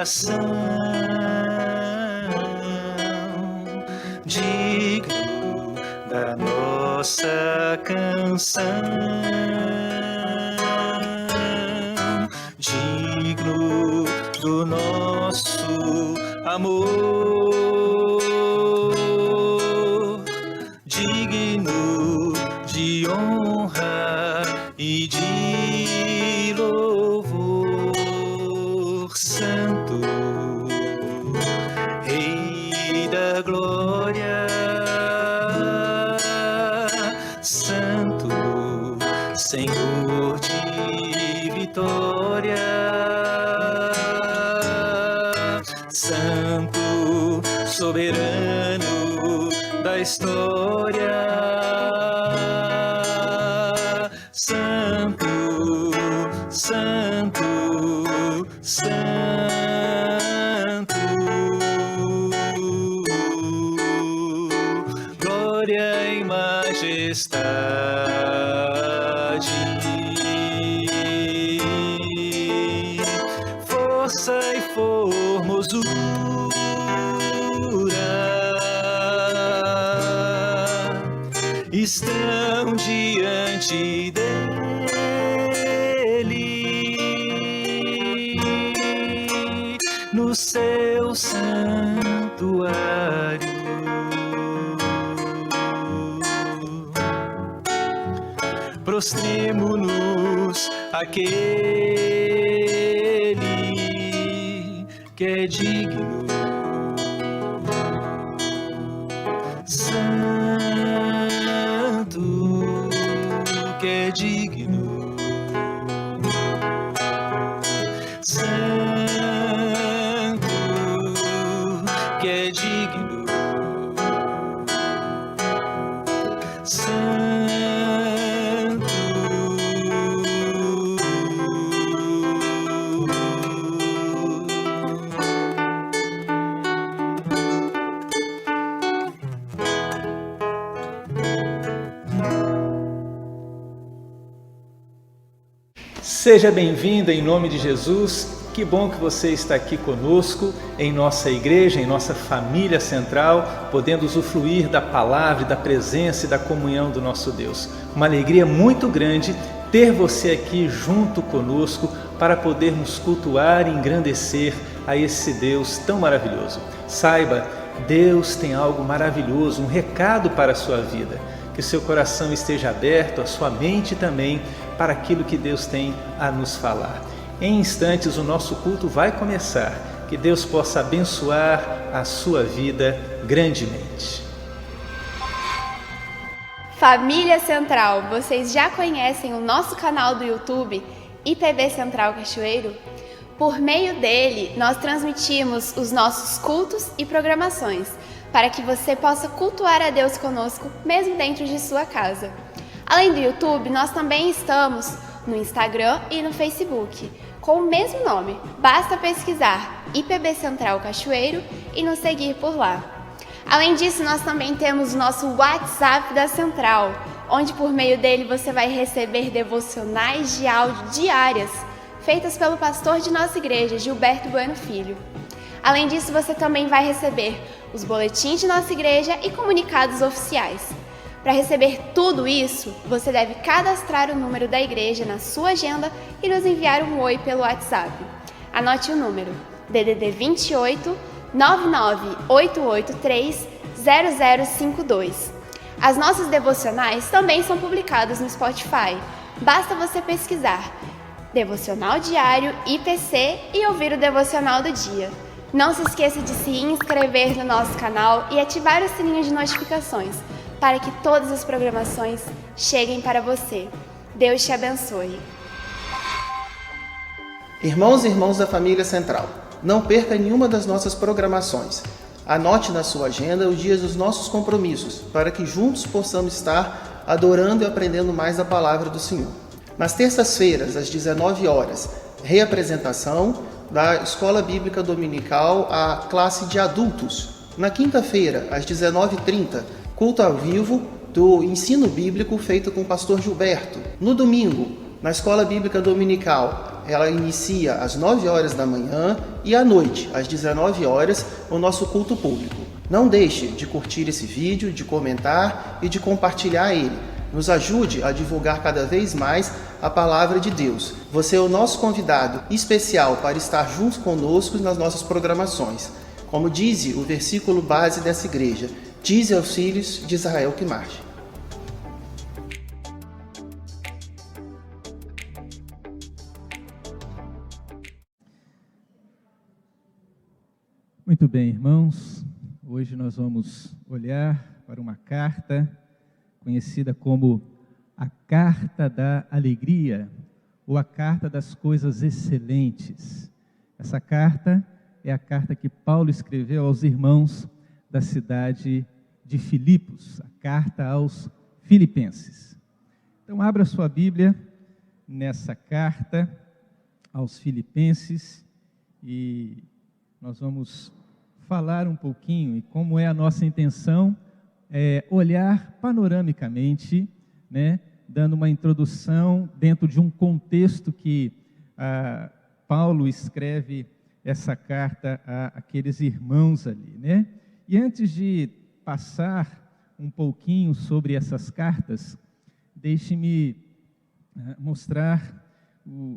coração, digno da nossa canção, digno do nosso amor, digno de honra e de louvor. Santo, Rei da glória, Santo, Senhor de vitória, Santo, soberano da história, Santo, Santo, Santo, glória e majestade, força e formosura estão diante dele no seu santuário. Prostremo-nos àquele que é digno, Santo, que é digno, Santo, que é digno, Santo. Seja bem-vindo em nome de Jesus. Que bom que você está aqui conosco em nossa igreja, em nossa família central, podendo usufruir da palavra, da presença e da comunhão do nosso Deus. Uma alegria muito grande ter você aqui junto conosco para podermos cultuar e engrandecer a esse Deus tão maravilhoso. Saiba, Deus tem algo maravilhoso, um recado para a sua vida. Que o seu coração esteja aberto, a sua mente também, para aquilo que Deus tem a nos falar. Em instantes o nosso culto vai começar. Que Deus possa abençoar a sua vida grandemente. Família Central, vocês já conhecem o nosso canal do YouTube, IPB Central Cachoeiro? Por meio dele, nós transmitimos os nossos cultos e programações, para que você possa cultuar a Deus conosco, mesmo dentro de sua casa. Além do YouTube, nós também estamos no Instagram e no Facebook, com o mesmo nome. Basta pesquisar IPB Central Cachoeiro e nos seguir por lá. Além disso, nós também temos o nosso WhatsApp da Central, onde por meio dele você vai receber devocionais de áudio diárias, feitas pelo pastor de nossa igreja, Gilberto Bueno Filho. Além disso, você também vai receber os boletins de nossa igreja e comunicados oficiais. Para receber tudo isso, você deve cadastrar o número da igreja na sua agenda e nos enviar um oi pelo WhatsApp. Anote o número: DDD 28 99883 0052. As nossas devocionais também são publicadas no Spotify. Basta você pesquisar Devocional Diário IPC e ouvir o Devocional do Dia. Não se esqueça de se inscrever no nosso canal e ativar o sininho de notificações, para que todas as programações cheguem para você. Deus te abençoe. Irmãos e irmãs da Família Central, não perca nenhuma das nossas programações. Anote na sua agenda os dias dos nossos compromissos, para que juntos possamos estar adorando e aprendendo mais da Palavra do Senhor. Nas terças-feiras, às 19 horas, reapresentação da Escola Bíblica Dominical, a classe de adultos. Na quinta-feira, às 19h30, culto ao vivo do ensino bíblico feito com o pastor Gilberto. No domingo, na Escola Bíblica Dominical, ela inicia às 9 horas da manhã e à noite, às 19 horas, o nosso culto público. Não deixe de curtir esse vídeo, de comentar e de compartilhar ele. Nos ajude a divulgar cada vez mais a palavra de Deus. Você é o nosso convidado especial para estar junto conosco nas nossas programações. Como diz o versículo base dessa igreja, dize aos filhos de Israel que marche. Muito bem, irmãos. Hoje nós vamos olhar para uma carta conhecida como a Carta da Alegria, ou a Carta das Coisas Excelentes. Essa carta é a carta que Paulo escreveu aos irmãos da cidade de Filipos, a Carta aos Filipenses. Então, abra sua Bíblia nessa carta aos Filipenses e nós vamos falar um pouquinho, e como é a nossa intenção, olhar panoramicamente, né, dando uma introdução dentro de um contexto que Paulo escreve essa carta àqueles irmãos ali, né? E antes de passar um pouquinho sobre essas cartas, deixe-me mostrar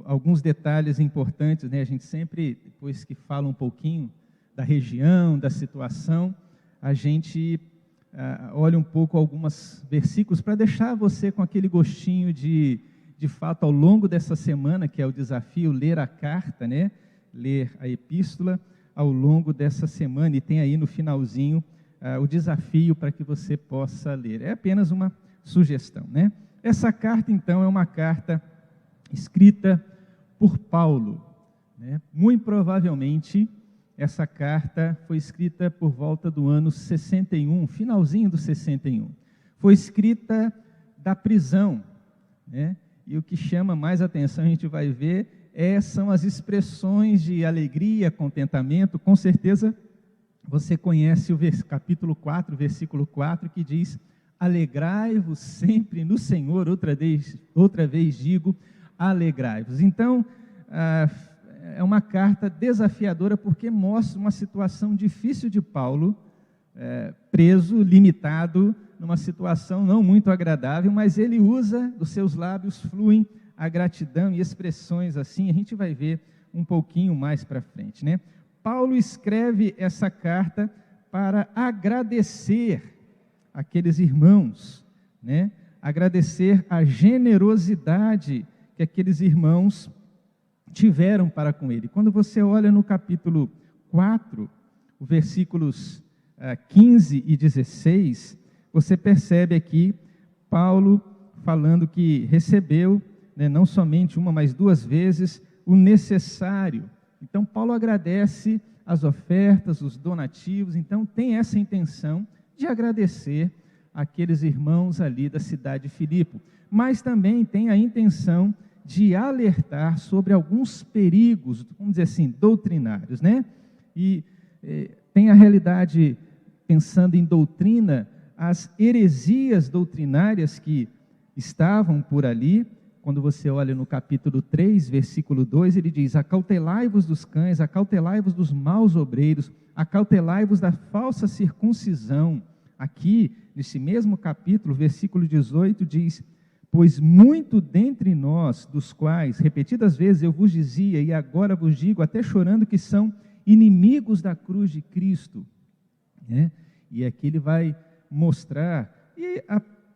alguns detalhes importantes, né? A gente sempre, depois que fala um pouquinho da região, da situação, a gente olha um pouco alguns versículos para deixar você com aquele gostinho de fato, ao longo dessa semana, que é o desafio, ler a carta, né? Ler a epístola ao longo dessa semana, e tem aí no finalzinho o desafio para que você possa ler. É apenas uma sugestão, né? Essa carta, então, é uma carta escrita por Paulo, né? Muito provavelmente, essa carta foi escrita por volta do ano 61, finalzinho do 61. Foi escrita da prisão, né? E o que chama mais atenção, a gente vai ver, são as expressões de alegria, contentamento. Com certeza você conhece o capítulo 4, versículo 4, que diz: alegrai-vos sempre no Senhor, outra vez digo, alegrai-vos. Então, é uma carta desafiadora porque mostra uma situação difícil de Paulo, preso, limitado, numa situação não muito agradável, mas ele usa, dos seus lábios fluem a gratidão e expressões assim, a gente vai ver um pouquinho mais para frente, né? Paulo escreve essa carta para agradecer aqueles irmãos, né? Agradecer a generosidade que aqueles irmãos tiveram para com ele. Quando você olha no capítulo 4, os versículos 15 e 16, você percebe aqui Paulo falando que recebeu, né, não somente uma, mas 2 vezes, o necessário. Então, Paulo agradece as ofertas, os donativos, então tem essa intenção de agradecer aqueles irmãos ali da cidade de Filipe, mas também tem a intenção de alertar sobre alguns perigos, vamos dizer assim, doutrinários, né? E tem a realidade, pensando em doutrina, as heresias doutrinárias que estavam por ali. Quando você olha no capítulo 3, versículo 2, ele diz: acautelai-vos dos cães, acautelai-vos dos maus obreiros, acautelai-vos da falsa circuncisão. Aqui, nesse mesmo capítulo, versículo 18, diz: pois muito dentre nós, dos quais, repetidas vezes eu vos dizia, e agora vos digo, até chorando, que são inimigos da cruz de Cristo. Né? E aqui ele vai mostrar,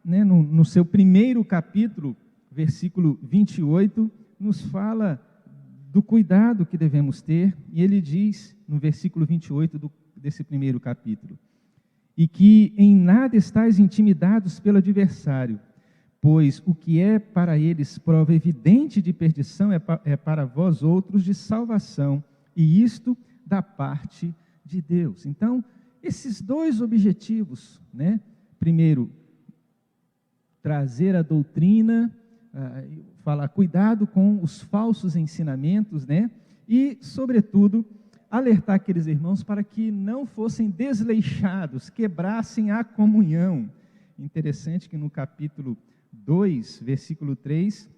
no seu primeiro capítulo, versículo 28, nos fala do cuidado que devemos ter, e ele diz, no versículo 28 desse primeiro capítulo, e que em nada estáis intimidados pelo adversário, pois o que é para eles prova evidente de perdição é para vós outros de salvação, e isto da parte de Deus. Então, esses 2 objetivos, né? Primeiro, trazer a doutrina, falar cuidado com os falsos ensinamentos, né? E, sobretudo, alertar aqueles irmãos para que não fossem desleixados, quebrassem a comunhão. Interessante que no capítulo 2, versículo 3,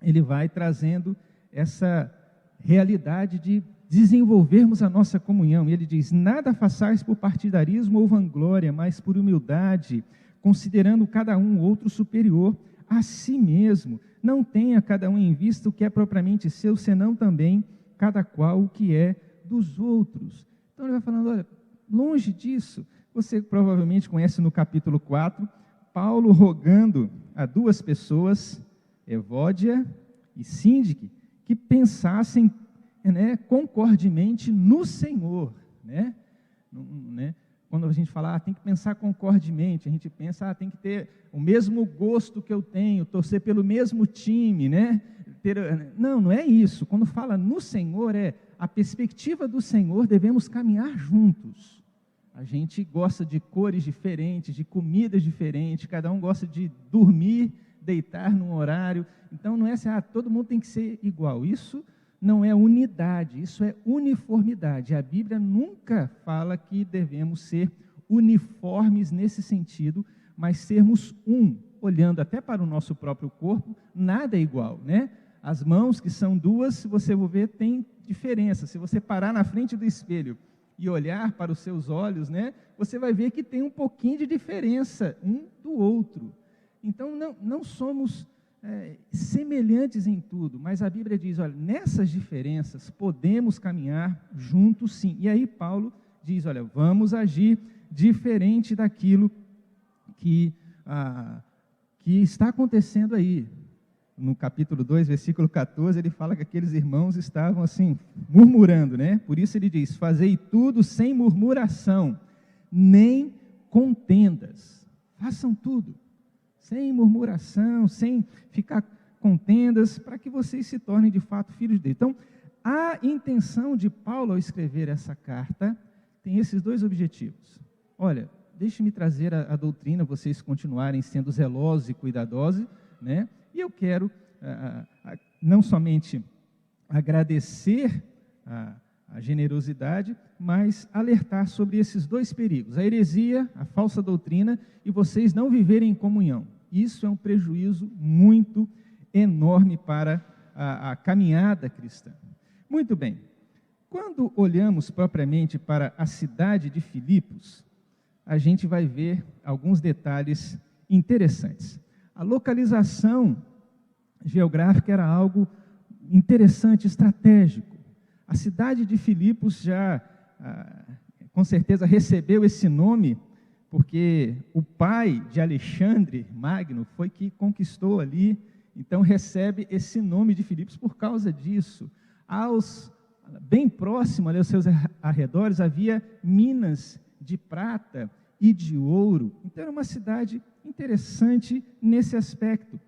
ele vai trazendo essa realidade de desenvolvermos a nossa comunhão. E ele diz: nada façais por partidarismo ou vanglória, mas por humildade, considerando cada um outro superior a si mesmo. Não tenha cada um em vista o que é propriamente seu, senão também cada qual o que é dos outros. Então ele vai falando, olha, longe disso. Você provavelmente conhece no capítulo 4, Paulo rogando a duas pessoas, Evódia e Síndique, que pensassem, concordemente no Senhor, Quando a gente fala, tem que pensar concordemente, a gente pensa, tem que ter o mesmo gosto que eu tenho, torcer pelo mesmo time, Não é isso. Quando fala no Senhor, a perspectiva do Senhor, devemos caminhar juntos. A gente gosta de cores diferentes, de comidas diferentes, cada um gosta de dormir, deitar num horário. Então não é assim, todo mundo tem que ser igual. Isso não é unidade, isso é uniformidade. A Bíblia nunca fala que devemos ser uniformes nesse sentido, mas sermos um, olhando até para o nosso próprio corpo, nada é igual, As mãos que são duas, você vai ver, tem diferença. Se você parar na frente do espelho e olhar para os seus olhos, você vai ver que tem um pouquinho de diferença um do outro. Então, não somos semelhantes em tudo, mas a Bíblia diz, olha, nessas diferenças podemos caminhar juntos sim. E aí Paulo diz, olha, vamos agir diferente daquilo que está acontecendo aí. No capítulo 2, versículo 14, ele fala que aqueles irmãos estavam assim, murmurando, Por isso ele diz, fazei tudo sem murmuração, nem contendas. Façam tudo sem murmuração, sem ficar contendas, para que vocês se tornem de fato filhos de Deus. Então, a intenção de Paulo ao escrever essa carta tem esses dois objetivos. Olha, deixe-me trazer a doutrina, vocês continuarem sendo zelosos e cuidadosos, E eu quero não somente agradecer a generosidade, mas alertar sobre esses dois perigos, a heresia, a falsa doutrina, e vocês não viverem em comunhão. Isso é um prejuízo muito enorme para a caminhada cristã. Muito bem, quando olhamos propriamente para a cidade de Filipos, a gente vai ver alguns detalhes interessantes. A localização geográfica era algo interessante, estratégico. A cidade de Filipos já, com certeza, recebeu esse nome, porque o pai de Alexandre Magno foi que conquistou ali, então recebe esse nome de Filipos por causa disso. Bem próximo ali aos seus arredores havia minas de prata e de ouro. Então era uma cidade interessante nesse aspecto.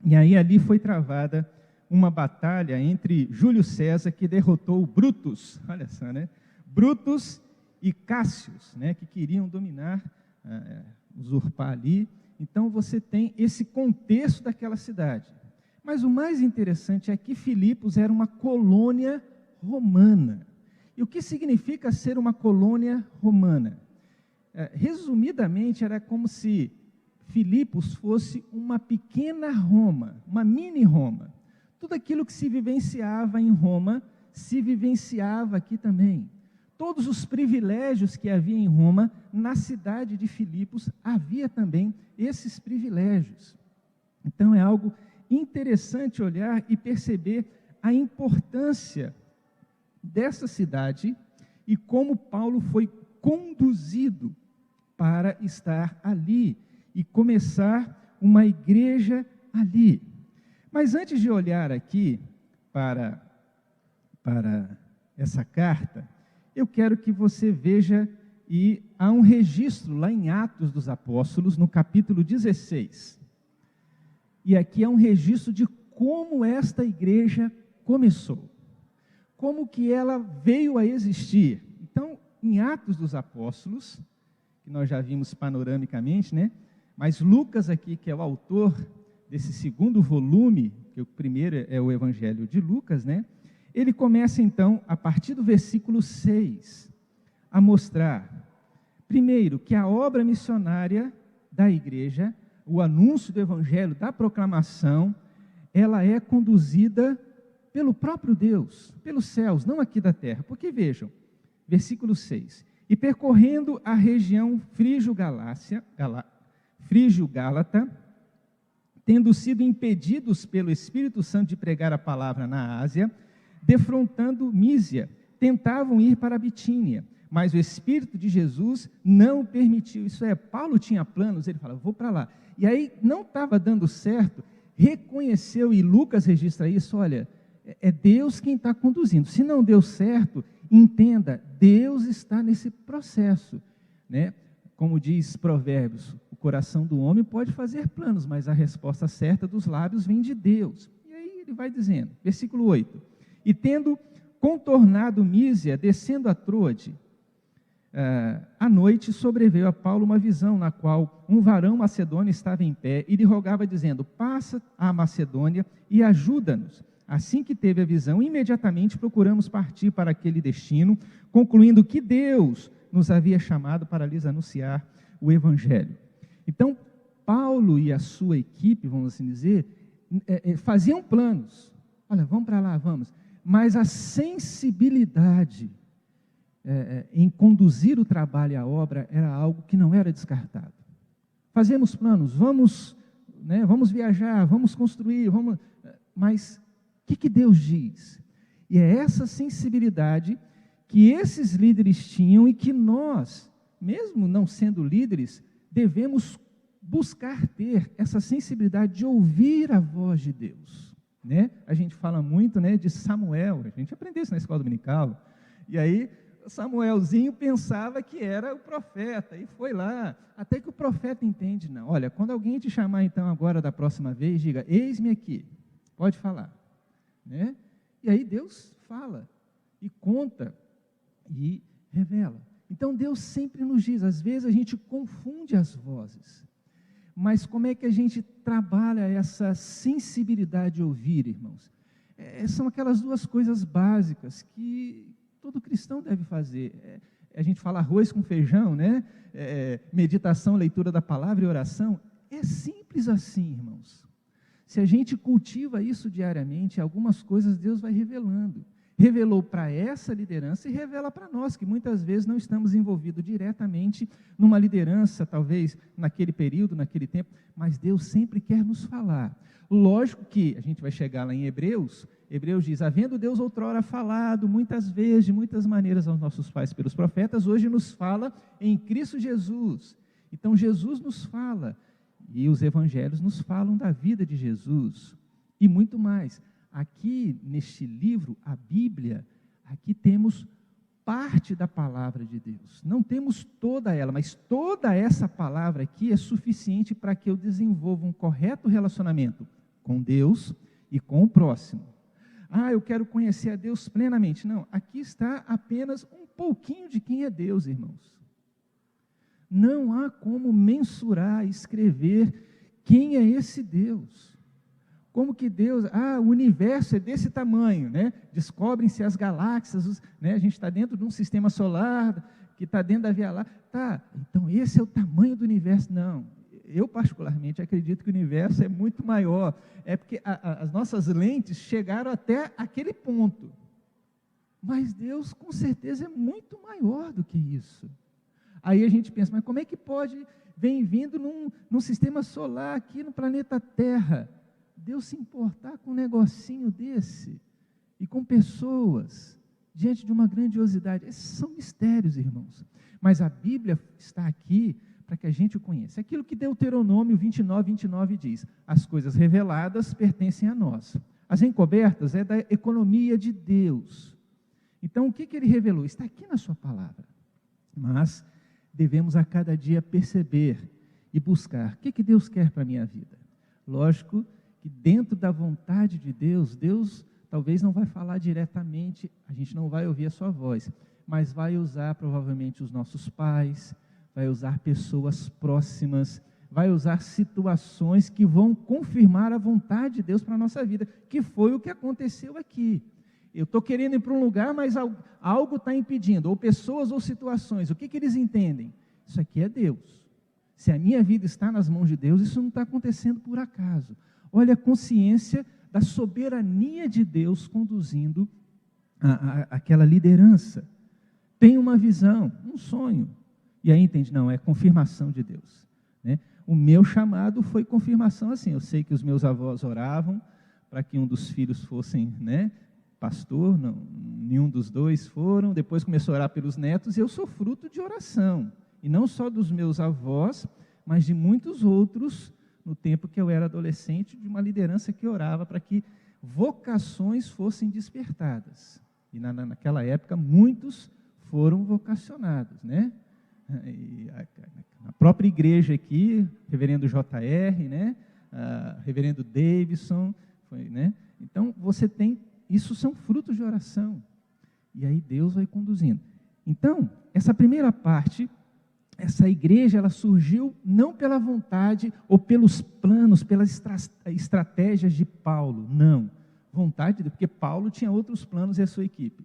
E aí ali foi travada uma batalha entre Júlio César, que derrotou Brutus, olha só, Brutus e Cássius, que queriam dominar, usurpar ali. Então você tem esse contexto daquela cidade. Mas o mais interessante é que Filipos era uma colônia romana. E o que significa ser uma colônia romana? Resumidamente, era como se Filipos fosse uma pequena Roma, uma mini Roma. Tudo aquilo que se vivenciava em Roma, se vivenciava aqui também. Todos os privilégios que havia em Roma, na cidade de Filipos, havia também esses privilégios. Então é algo interessante olhar e perceber a importância dessa cidade e como Paulo foi conduzido para estar ali e começar uma igreja ali. Mas antes de olhar aqui para essa carta, eu quero que você veja, e há um registro lá em Atos dos Apóstolos, no capítulo 16. E aqui é um registro de como esta igreja começou, como que ela veio a existir. Então, em Atos dos Apóstolos, que nós já vimos panoramicamente, mas Lucas aqui, que é o autor desse segundo volume, que o primeiro é o Evangelho de Lucas, ele começa então, a partir do versículo 6, a mostrar, primeiro, que a obra missionária da igreja, o anúncio do Evangelho, da proclamação, ela é conduzida pelo próprio Deus, pelos céus, não aqui da terra. Porque vejam, versículo 6, e percorrendo a região frígio-gálata, tendo sido impedidos pelo Espírito Santo de pregar a palavra na Ásia, defrontando Mísia, tentavam ir para a Bitínia, mas o Espírito de Jesus não permitiu. Isso é, Paulo tinha planos, ele fala, vou para lá. E aí não estava dando certo, reconheceu, e Lucas registra isso, olha, é Deus quem está conduzindo. Se não deu certo, entenda, Deus está nesse processo, né? Como diz Provérbios, o coração do homem pode fazer planos, mas a resposta certa dos lábios vem de Deus. E aí ele vai dizendo, versículo 8, e tendo contornado Mísia, descendo a Troade, à noite sobreveio a Paulo uma visão, na qual um varão macedônio estava em pé e lhe rogava, dizendo, passa à Macedônia e ajuda-nos. Assim que teve a visão, imediatamente procuramos partir para aquele destino, concluindo que Deus nos havia chamado para lhes anunciar o Evangelho. Então, Paulo e a sua equipe, vamos assim dizer, faziam planos. Olha, vamos para lá, vamos. Mas a sensibilidade em conduzir o trabalho e a obra era algo que não era descartado. Fazemos planos, vamos viajar, vamos construir, mas o que Deus diz? E é essa sensibilidade que esses líderes tinham e que nós, mesmo não sendo líderes, devemos buscar ter essa sensibilidade de ouvir a voz de Deus, né? A gente fala muito, né, de Samuel, a gente aprendeu isso na escola dominical, e aí Samuelzinho pensava que era o profeta, e foi lá, até que o profeta entende, não, olha, quando alguém te chamar então agora da próxima vez, diga, eis-me aqui, pode falar, né? E aí Deus fala, e conta, e revela. Então Deus sempre nos diz, às vezes a gente confunde as vozes, mas como é que a gente trabalha essa sensibilidade de ouvir, irmãos? São aquelas duas coisas básicas que todo cristão deve fazer. A gente fala arroz com feijão, né? Meditação, leitura da palavra e oração. É simples assim, irmãos. Se a gente cultiva isso diariamente, algumas coisas Deus vai revelando. Revelou para essa liderança e revela para nós, que muitas vezes não estamos envolvidos diretamente numa liderança, talvez naquele período, naquele tempo, mas Deus sempre quer nos falar. Lógico que a gente vai chegar lá em Hebreus diz, havendo Deus outrora falado muitas vezes, de muitas maneiras aos nossos pais pelos profetas, hoje nos fala em Cristo Jesus. Então Jesus nos fala, e os evangelhos nos falam da vida de Jesus, e muito mais. Aqui, neste livro, a Bíblia, aqui temos parte da palavra de Deus. Não temos toda ela, mas toda essa palavra aqui é suficiente para que eu desenvolva um correto relacionamento com Deus e com o próximo. Eu quero conhecer a Deus plenamente. Não, aqui está apenas um pouquinho de quem é Deus, irmãos. Não há como mensurar, escrever quem é esse Deus. Como que Deus, o universo é desse tamanho, né? Descobrem-se as galáxias, né? A gente está dentro de um sistema solar, que está dentro da Via Láctea. Então esse é o tamanho do universo. Não, eu particularmente acredito que o universo é muito maior. É porque as nossas lentes chegaram até aquele ponto. Mas Deus com certeza é muito maior do que isso. Aí a gente pensa, mas como é que pode, vem vindo num sistema solar aqui no planeta Terra, Deus se importar com um negocinho desse, e com pessoas, diante de uma grandiosidade? Esses são mistérios, irmãos, mas a Bíblia está aqui para que a gente o conheça. Aquilo que Deuteronômio 29 diz, as coisas reveladas pertencem a nós, as encobertas é da economia de Deus. Então o que ele revelou? Está aqui na sua palavra, mas devemos a cada dia perceber e buscar, o que Deus quer para a minha vida? Lógico que dentro da vontade de Deus, Deus talvez não vai falar diretamente, a gente não vai ouvir a sua voz, mas vai usar provavelmente os nossos pais, vai usar pessoas próximas, vai usar situações que vão confirmar a vontade de Deus para a nossa vida, que foi o que aconteceu aqui. Eu estou querendo ir para um lugar, mas algo está impedindo, ou pessoas ou situações. O que eles entendem? Isso aqui é Deus. Se a minha vida está nas mãos de Deus, isso não está acontecendo por acaso. Olha a consciência da soberania de Deus conduzindo aquela liderança. Tem uma visão, um sonho, e aí entende, não, é confirmação de Deus, né? O meu chamado foi confirmação assim, eu sei que os meus avós oravam para que um dos filhos fossem, né, pastor, não, nenhum dos dois foram, depois começou a orar pelos netos, e eu sou fruto de oração, e não só dos meus avós, mas de muitos outros, no tempo que eu era adolescente, de uma liderança que orava para que vocações fossem despertadas, e naquela época muitos foram vocacionados, né? E a própria igreja aqui, reverendo J.R., né? Reverendo Davidson, né? Então, você tem, isso são frutos de oração, e aí Deus vai conduzindo. Então, essa primeira parte, essa igreja, ela surgiu não pela vontade, ou pelos planos, pelas estratégias de Paulo, não, vontade, porque Paulo tinha outros planos e a sua equipe.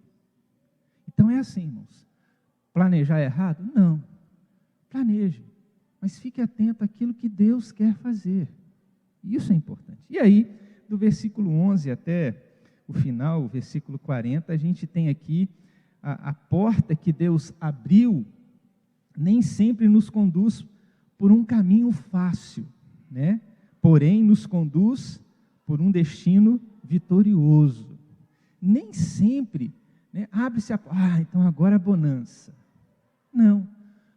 Então é assim, irmãos, planejar é errado? Não, planeje, mas fique atento àquilo que Deus quer fazer, isso é importante. E aí, do versículo 11 até o final, o versículo 40, a gente tem aqui a porta que Deus abriu, nem sempre nos conduz por um caminho fácil, né? Porém nos conduz por um destino vitorioso. Nem sempre, né, abre-se a porta, então agora é bonança. Não,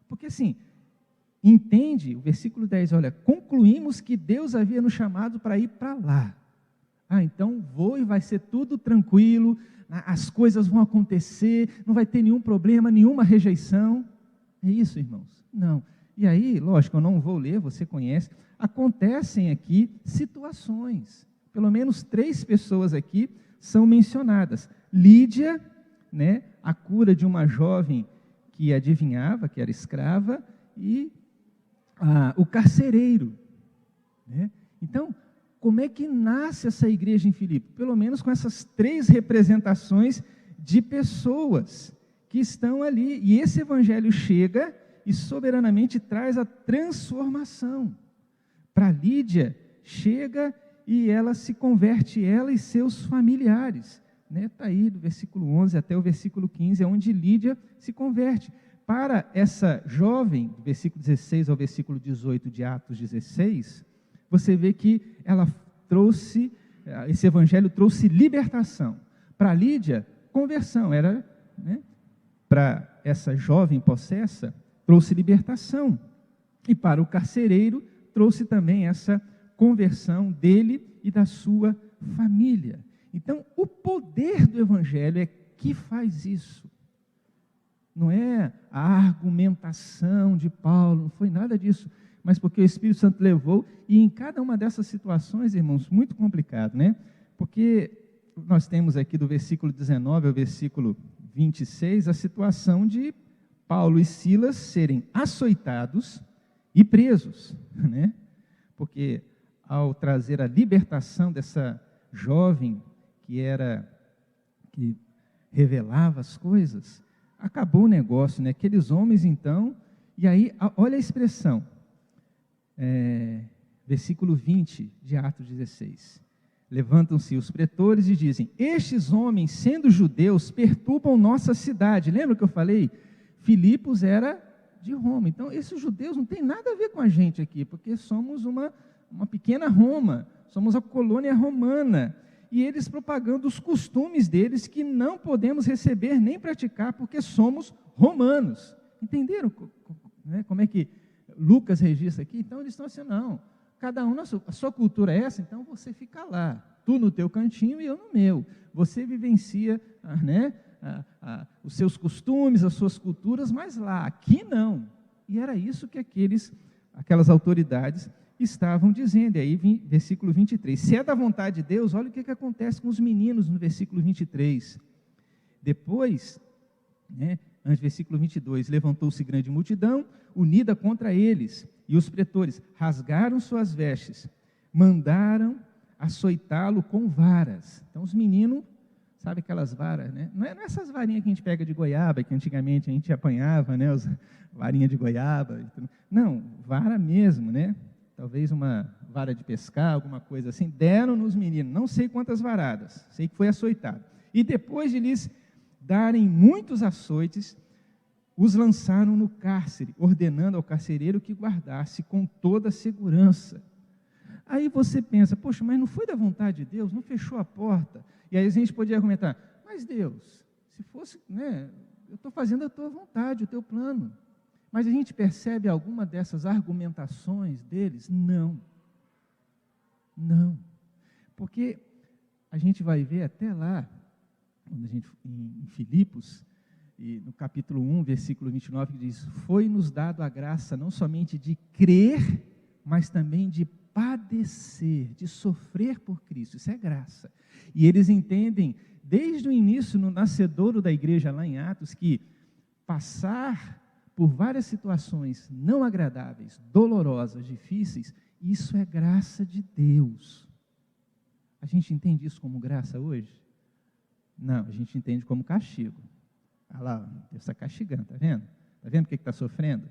porque assim, entende, o versículo 10, olha, concluímos que Deus havia nos chamado para ir para lá. Então vou e vai ser tudo tranquilo, as coisas vão acontecer, não vai ter nenhum problema, nenhuma rejeição. É isso, irmãos? Não. E aí, lógico, eu não vou ler, você conhece, acontecem aqui situações, pelo menos 3 pessoas aqui são mencionadas. Lídia, né, a cura de uma jovem que adivinhava, que era escrava, e o carcereiro, né? Então, como é que nasce essa igreja em Filipe? Pelo menos com essas 3 representações de pessoas que estão ali, e esse evangelho chega e soberanamente traz a transformação. Para Lídia, chega e ela se converte, ela e seus familiares, né? Está aí do versículo 11 até o versículo 15, é onde Lídia se converte. Para essa jovem, do versículo 16 ao versículo 18 de Atos 16, você vê que ela trouxe, esse evangelho trouxe libertação. Para Lídia, conversão, era, né? Para essa jovem possessa, trouxe libertação. E para o carcereiro, trouxe também essa conversão dele e da sua família. Então, o poder do evangelho é que faz isso. Não é a argumentação de Paulo, não foi nada disso, mas porque o Espírito Santo levou, e em cada uma dessas situações, irmãos, muito complicado, né? Porque nós temos aqui do versículo 19 ao versículo 26, a situação de Paulo e Silas serem açoitados e presos, né? Porque ao trazer a libertação dessa jovem que revelava as coisas, acabou o negócio, né? Aqueles homens então, e aí, olha a expressão, versículo 20 de Atos 16, levantam-se os pretores e dizem, estes homens, sendo judeus, perturbam nossa cidade. Lembra que eu falei? Filipos era de Roma, então esses judeus não tem nada a ver com a gente aqui, porque somos uma pequena Roma, somos a colônia romana, e eles propagando os costumes deles que não podemos receber nem praticar, porque somos romanos. Entenderam, né, como é que Lucas registra aqui? Então eles estão assim, não, cada um, a sua cultura é essa, então você fica lá, tu no teu cantinho e eu no meu, você vivencia, né, os seus costumes, as suas culturas, mas lá, aqui não. E era isso que aquelas autoridades estavam dizendo. E aí, versículo 23, se é da vontade de Deus, olha o que acontece com os meninos no versículo 23. Depois, né, antes do versículo 22, levantou-se grande multidão, unida contra eles, e os pretores rasgaram suas vestes, mandaram açoitá-lo com varas. Então os meninos, sabe aquelas varas, né? Não é essas varinhas que a gente pega de goiaba, que antigamente a gente apanhava, né? Varinha de goiaba. Não, vara mesmo, né? Talvez uma vara de pescar, alguma coisa assim, deram nos meninos, não sei quantas varadas, sei que foi açoitado. E depois de lhes darem muitos açoites, os lançaram no cárcere, ordenando ao carcereiro que guardasse com toda a segurança. Aí você pensa, poxa, mas não foi da vontade de Deus, não fechou a porta. E aí a gente podia argumentar, mas Deus, se fosse, né, eu estou fazendo a tua vontade, o teu plano. Mas a gente percebe alguma dessas argumentações deles? Não. Não. Porque a gente vai ver até lá, em Filipos, e no capítulo 1, versículo 29, que diz, foi-nos dado a graça não somente de crer, mas também de padecer, de sofrer por Cristo. Isso é graça. E eles entendem, desde o início, no nascedouro da igreja lá em Atos, que passar por várias situações não agradáveis, dolorosas, difíceis, isso é graça de Deus. A gente entende isso como graça hoje? Não, a gente entende como castigo. Olha lá, Deus está castigando, está vendo? Está vendo o que está sofrendo?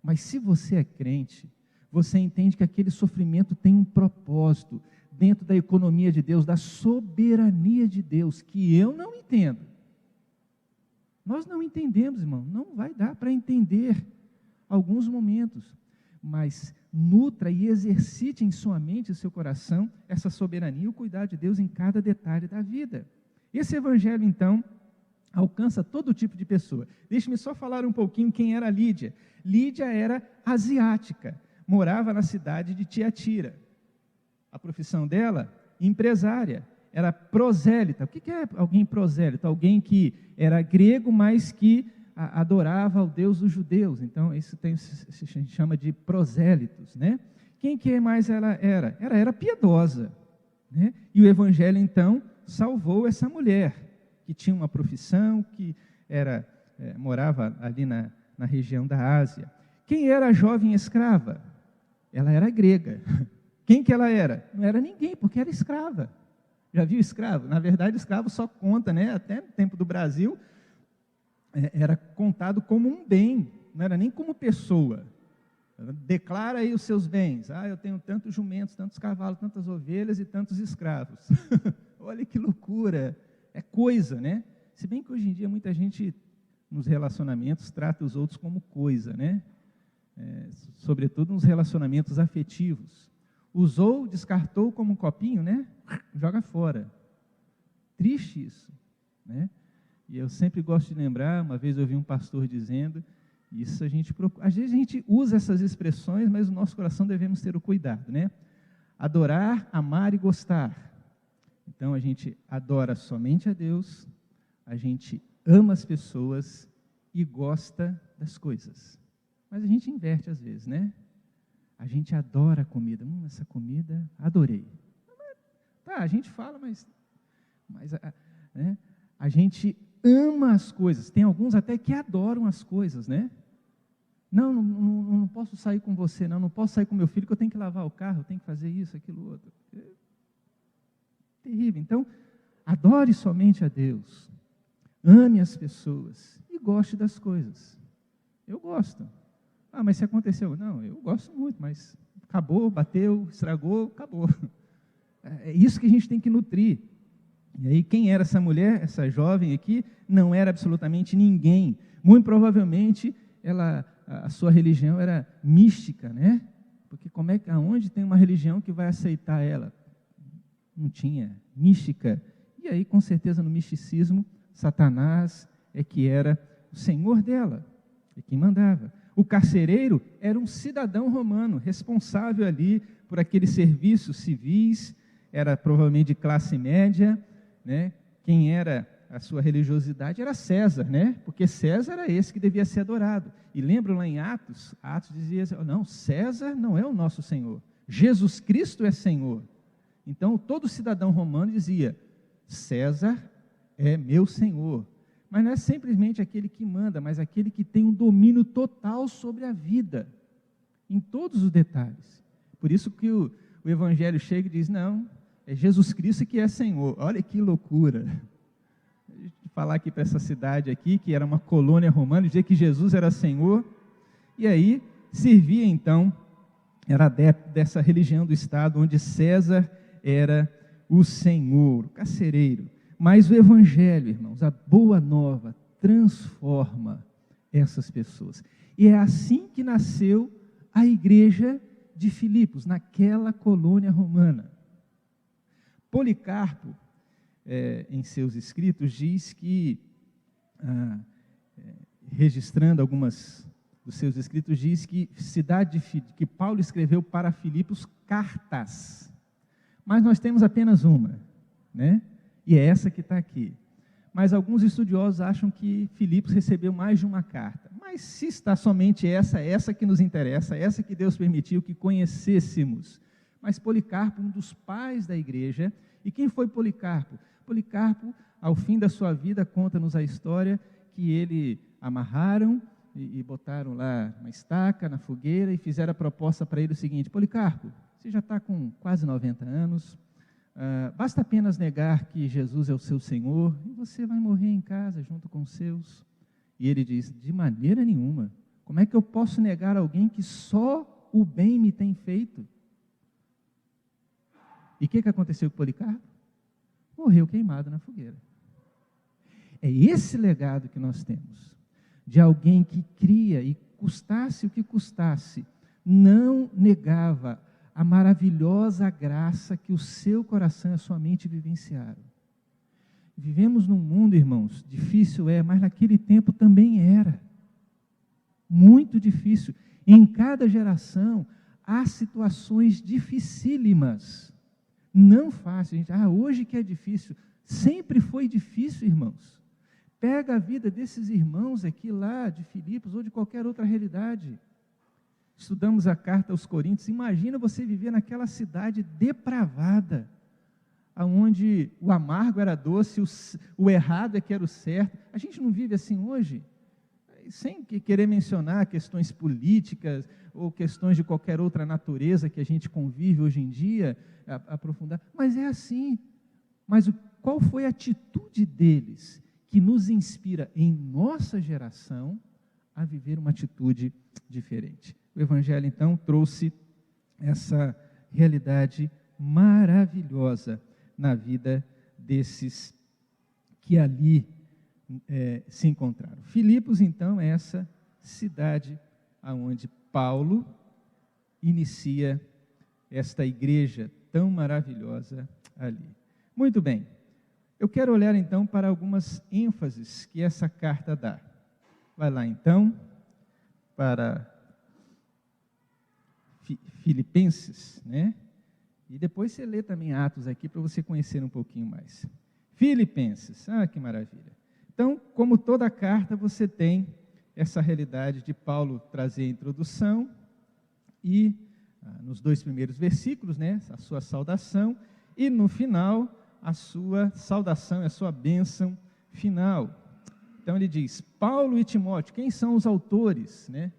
Mas se você é crente, você entende que aquele sofrimento tem um propósito dentro da economia de Deus, da soberania de Deus, que eu não entendo. Nós não entendemos, irmão, não vai dar para entender alguns momentos, mas nutra e exercite em sua mente e seu coração essa soberania e o cuidado de Deus em cada detalhe da vida. Esse evangelho, então, alcança todo tipo de pessoa. Deixe-me só falar um pouquinho quem era Lídia. Lídia era asiática, morava na cidade de Tiatira. A profissão dela, empresária, era prosélita. O que é alguém prosélita? Alguém que era grego, mas que adorava ao Deus dos judeus. Então, isso se chama de prosélitos, né? Quem que mais ela era? Ela era piedosa, né? E o evangelho, então, salvou essa mulher, que tinha uma profissão, que morava ali na região da Ásia. Quem era a jovem escrava? Ela era grega. Quem que ela era? Não era ninguém, porque era escrava. Já viu escravo? Na verdade, escravo só conta, né? Até no tempo do Brasil, era contado como um bem, não era nem como pessoa. Declara aí os seus bens. Eu tenho tantos jumentos, tantos cavalos, tantas ovelhas e tantos escravos. Olha que loucura. É coisa, né? Se bem que hoje em dia muita gente, nos relacionamentos, trata os outros como coisa, né? Sobretudo nos relacionamentos afetivos. Usou, descartou como um copinho, né? Joga fora. Triste isso, né? E eu sempre gosto de lembrar, uma vez eu ouvi um pastor dizendo, isso a gente procura, às vezes a gente usa essas expressões, mas no nosso coração devemos ter o cuidado, né? Adorar, amar e gostar. Então a gente adora somente a Deus, a gente ama as pessoas e gosta das coisas. Mas a gente inverte às vezes, né? A gente adora a comida. Essa comida, adorei. Tá, a gente fala, mas né? A gente ama as coisas. Tem alguns até que adoram as coisas, né? Não posso sair com você, não posso sair com meu filho, que eu tenho que lavar o carro, eu tenho que fazer isso, aquilo, outro. Terrível. Então, adore somente a Deus. Ame as pessoas e goste das coisas. Eu gosto. Mas se aconteceu? Não, eu gosto muito, mas acabou, bateu, estragou, acabou. É isso que a gente tem que nutrir. E aí, quem era essa mulher, essa jovem aqui? Não era absolutamente ninguém. Muito provavelmente, a sua religião era mística, né? Porque aonde tem uma religião que vai aceitar ela? Não tinha. Mística. E aí, com certeza, no misticismo, Satanás é que era o senhor dela, é quem mandava. O carcereiro era um cidadão romano, responsável ali por aqueles serviços civis, era provavelmente de classe média, né? Quem era a sua religiosidade era César, né? Porque César era esse que devia ser adorado. E lembram lá em Atos dizia assim, não, César não é o nosso Senhor, Jesus Cristo é Senhor. Então, todo cidadão romano dizia, César é meu Senhor. Mas não é simplesmente aquele que manda, mas aquele que tem um domínio total sobre a vida, em todos os detalhes. Por isso que o Evangelho chega e diz, não, é Jesus Cristo que é Senhor. Olha que loucura. Falar aqui para essa cidade aqui, que era uma colônia romana, dizer que Jesus era Senhor, e aí servia então era adepto dessa religião do Estado, onde César era o senhor, o carcereiro. Mas o Evangelho, irmãos, a boa nova, transforma essas pessoas. E é assim que nasceu a igreja de Filipos, naquela colônia romana. Policarpo, em seus escritos, diz que, registrando algumas dos seus escritos, diz que que Paulo escreveu para Filipos cartas, mas nós temos apenas uma, né? E é essa que está aqui. Mas alguns estudiosos acham que Filipos recebeu mais de uma carta. Mas se está somente essa que nos interessa, essa que Deus permitiu que conhecêssemos. Mas Policarpo, um dos pais da igreja, e quem foi Policarpo? Policarpo, ao fim da sua vida, conta-nos a história que ele amarraram e botaram lá uma estaca na fogueira e fizeram a proposta para ele o seguinte: Policarpo, você já está com quase 90 anos, basta apenas negar que Jesus é o seu Senhor e você vai morrer em casa junto com os seus. E ele diz: de maneira nenhuma, como é que eu posso negar alguém que só o bem me tem feito? E o que aconteceu com Policarpo? Morreu queimado na fogueira. É esse legado que nós temos, de alguém que cria e custasse o que custasse, não negava a maravilhosa graça que o seu coração e a sua mente vivenciaram. Vivemos num mundo, irmãos, difícil mas naquele tempo também era. Muito difícil. Em cada geração há situações dificílimas. Não fácil, gente. Hoje que é difícil. Sempre foi difícil, irmãos. Pega a vida desses irmãos aqui lá de Filipos ou de qualquer outra realidade. Estudamos a carta aos Coríntios. Imagina você viver naquela cidade depravada, onde o amargo era doce, o errado é que era o certo. A gente não vive assim hoje? Sem querer mencionar questões políticas ou questões de qualquer outra natureza que a gente convive hoje em dia, aprofundar. Mas é assim. Mas qual foi a atitude deles que nos inspira em nossa geração a viver uma atitude diferente? O Evangelho, então, trouxe essa realidade maravilhosa na vida desses que ali se encontraram. Filipos, então, é essa cidade onde Paulo inicia esta igreja tão maravilhosa ali. Muito bem, eu quero olhar então para algumas ênfases que essa carta dá. Vai lá então, para Filipenses, né? E depois você lê também Atos aqui para você conhecer um pouquinho mais. Filipenses, que maravilha. Então, como toda carta, você tem essa realidade de Paulo trazer a introdução e, nos 2 primeiros versículos, né, a sua saudação, e no final, a sua saudação, a sua bênção final. Então, ele diz: Paulo e Timóteo, quem são os autores, né?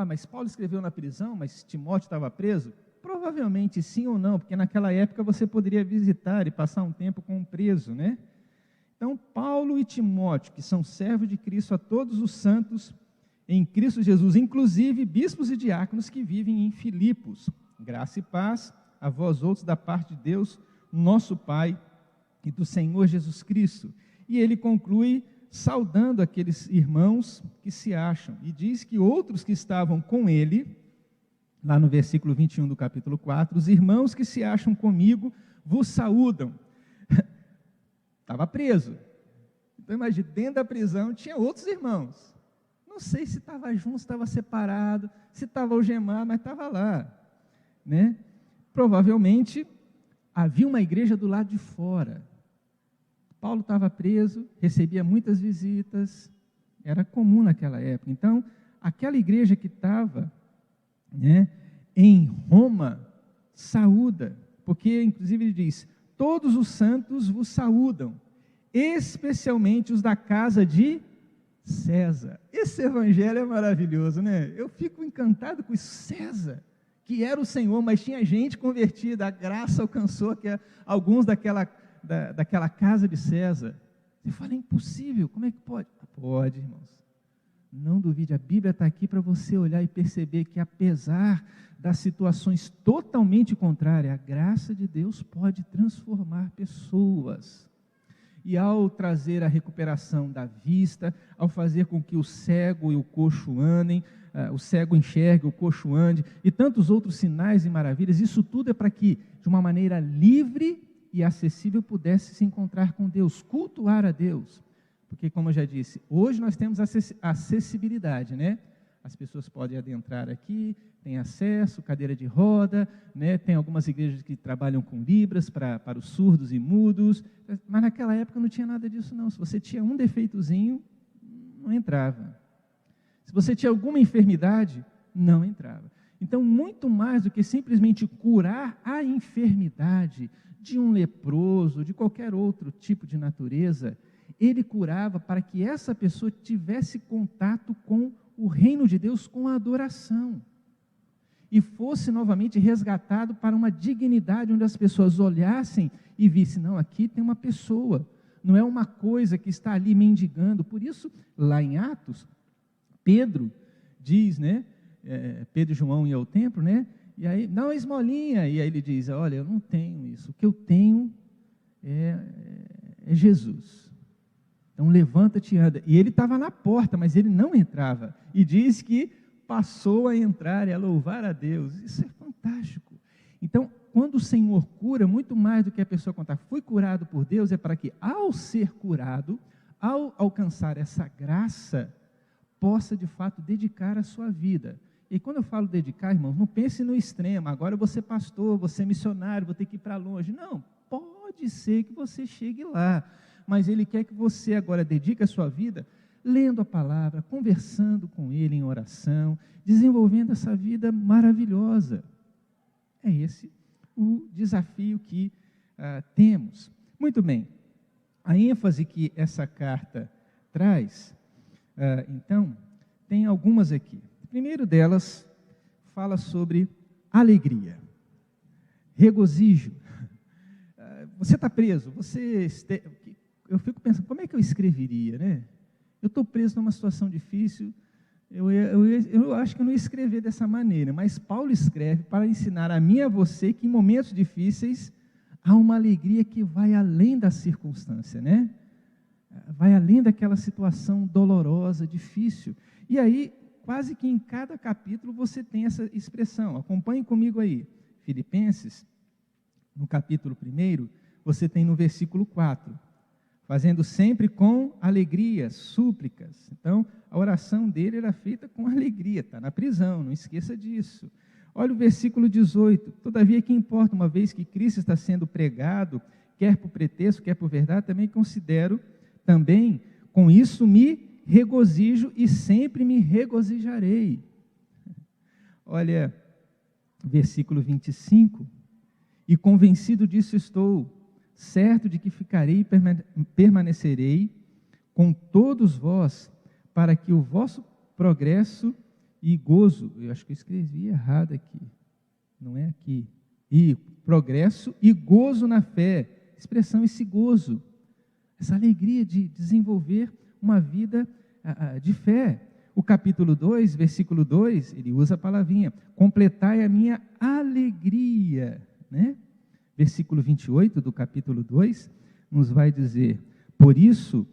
Mas Paulo escreveu na prisão, mas Timóteo estava preso? Provavelmente sim ou não, porque naquela época você poderia visitar e passar um tempo com um preso, né? Então, Paulo e Timóteo, que são servos de Cristo, a todos os santos em Cristo Jesus, inclusive bispos e diáconos que vivem em Filipos. Graça e paz a vós outros da parte de Deus, nosso Pai, e do Senhor Jesus Cristo. E ele conclui saudando aqueles irmãos que se acham, e diz que outros que estavam com ele, lá no versículo 21 do capítulo 4, os irmãos que se acham comigo vos saúdam. Estava preso. Então imagine, dentro da prisão tinha outros irmãos. Não sei se estava junto, se estava separado, se estava algemado, mas estava lá, né? Provavelmente havia uma igreja do lado de fora. Paulo estava preso, recebia muitas visitas, era comum naquela época. Então, aquela igreja que estava, né, em Roma, saúda, porque inclusive ele diz: todos os santos vos saúdam, especialmente os da casa de César. Esse evangelho é maravilhoso, né? Eu fico encantado com isso. César, que era o Senhor, mas tinha gente convertida, a graça alcançou alguns daquela casa de César. Você fala: é impossível, como é que pode? Pode, irmãos. Não duvide, a Bíblia está aqui para você olhar e perceber que, apesar das situações totalmente contrárias, a graça de Deus pode transformar pessoas. E ao trazer a recuperação da vista, ao fazer com que o cego e o coxo andem, o cego enxergue, o coxo ande, e tantos outros sinais e maravilhas, isso tudo é para que, de uma maneira livre e acessível, pudesse se encontrar com Deus, cultuar a Deus. Porque, como eu já disse, hoje nós temos acessibilidade, né? As pessoas podem adentrar aqui, tem acesso, cadeira de roda, né? Tem algumas igrejas que trabalham com libras para os surdos e mudos, mas naquela época não tinha nada disso não. Se você tinha um defeitozinho, não entrava. Se você tinha alguma enfermidade, não entrava. Então, muito mais do que simplesmente curar a enfermidade de um leproso, de qualquer outro tipo de natureza, ele curava para que essa pessoa tivesse contato com o reino de Deus, com a adoração, e fosse novamente resgatado para uma dignidade onde as pessoas olhassem e vissem, não, aqui tem uma pessoa, não é uma coisa que está ali mendigando. Por isso, lá em Atos, Pedro diz, né, Pedro e João iam ao templo, né, e aí, dá uma esmolinha, e aí ele diz, olha, eu não tenho isso, o que eu tenho é Jesus. Então levanta-te e anda. E ele estava na porta, mas ele não entrava. E diz que passou a entrar e a louvar a Deus. Isso é fantástico. Então, quando o Senhor cura, muito mais do que a pessoa contar, fui curado por Deus, é para que, ao ser curado, ao alcançar essa graça, possa de fato dedicar a sua vida. E quando eu falo dedicar, irmãos, não pense no extremo, agora eu vou ser pastor, vou ser missionário, vou ter que ir para longe. Não, pode ser que você chegue lá, mas Ele quer que você agora dedique a sua vida lendo a palavra, conversando com Ele em oração, desenvolvendo essa vida maravilhosa. É esse o desafio que temos. Muito bem, a ênfase que essa carta traz, então, tem algumas aqui. O primeiro delas fala sobre alegria, regozijo. Você está preso, eu fico pensando, como é que eu escreveria, né? Eu estou preso numa situação difícil, eu acho que eu não ia escrever dessa maneira, mas Paulo escreve para ensinar a mim e a você que em momentos difíceis há uma alegria que vai além da circunstância, né? Vai além daquela situação dolorosa, difícil. E aí, quase que em cada capítulo você tem essa expressão. Acompanhe comigo aí. Filipenses, no capítulo 1, você tem no versículo 4. Fazendo sempre com alegria, súplicas. Então, a oração dele era feita com alegria, está na prisão, não esqueça disso. Olha o versículo 18. Todavia, que importa, uma vez que Cristo está sendo pregado, quer por pretexto, quer por verdade, também com isso me regozijo e sempre me regozijarei. Olha, versículo 25. E convencido disso estou, certo de que ficarei e permanecerei com todos vós, para que o vosso progresso e gozo, eu acho que eu escrevi errado aqui, não é aqui, e progresso e gozo na fé, expressão esse gozo, essa alegria de desenvolver uma vida de fé. O capítulo 2, versículo 2, ele usa a palavrinha, completai a minha alegria, né? Versículo 28 do capítulo 2, nos vai dizer, por isso,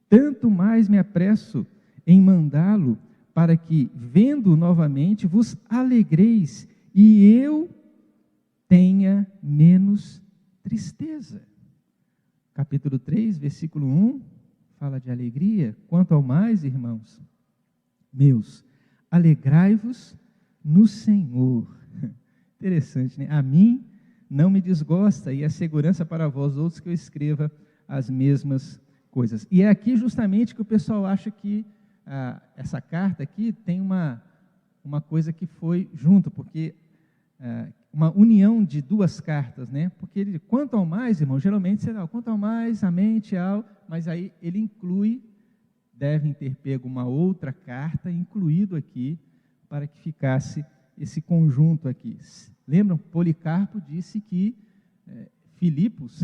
tanto mais me apresso em mandá-lo, para que, vendo novamente, vos alegreis, e eu tenha menos tristeza. Capítulo 3, versículo 1, fala de alegria. Quanto ao mais, irmãos meus, alegrai-vos no Senhor. Interessante, né? A mim não me desgosta, e é segurança para vós outros que eu escreva as mesmas coisas. E é aqui justamente que o pessoal acha que essa carta aqui tem uma coisa que foi junto, porque uma união de duas cartas, né? Porque ele, quanto ao mais, irmão, geralmente será quanto ao mais, a mente, mas aí ele inclui, devem ter pego uma outra carta, incluído aqui, para que ficasse esse conjunto aqui. Lembram? Policarpo disse que Filipos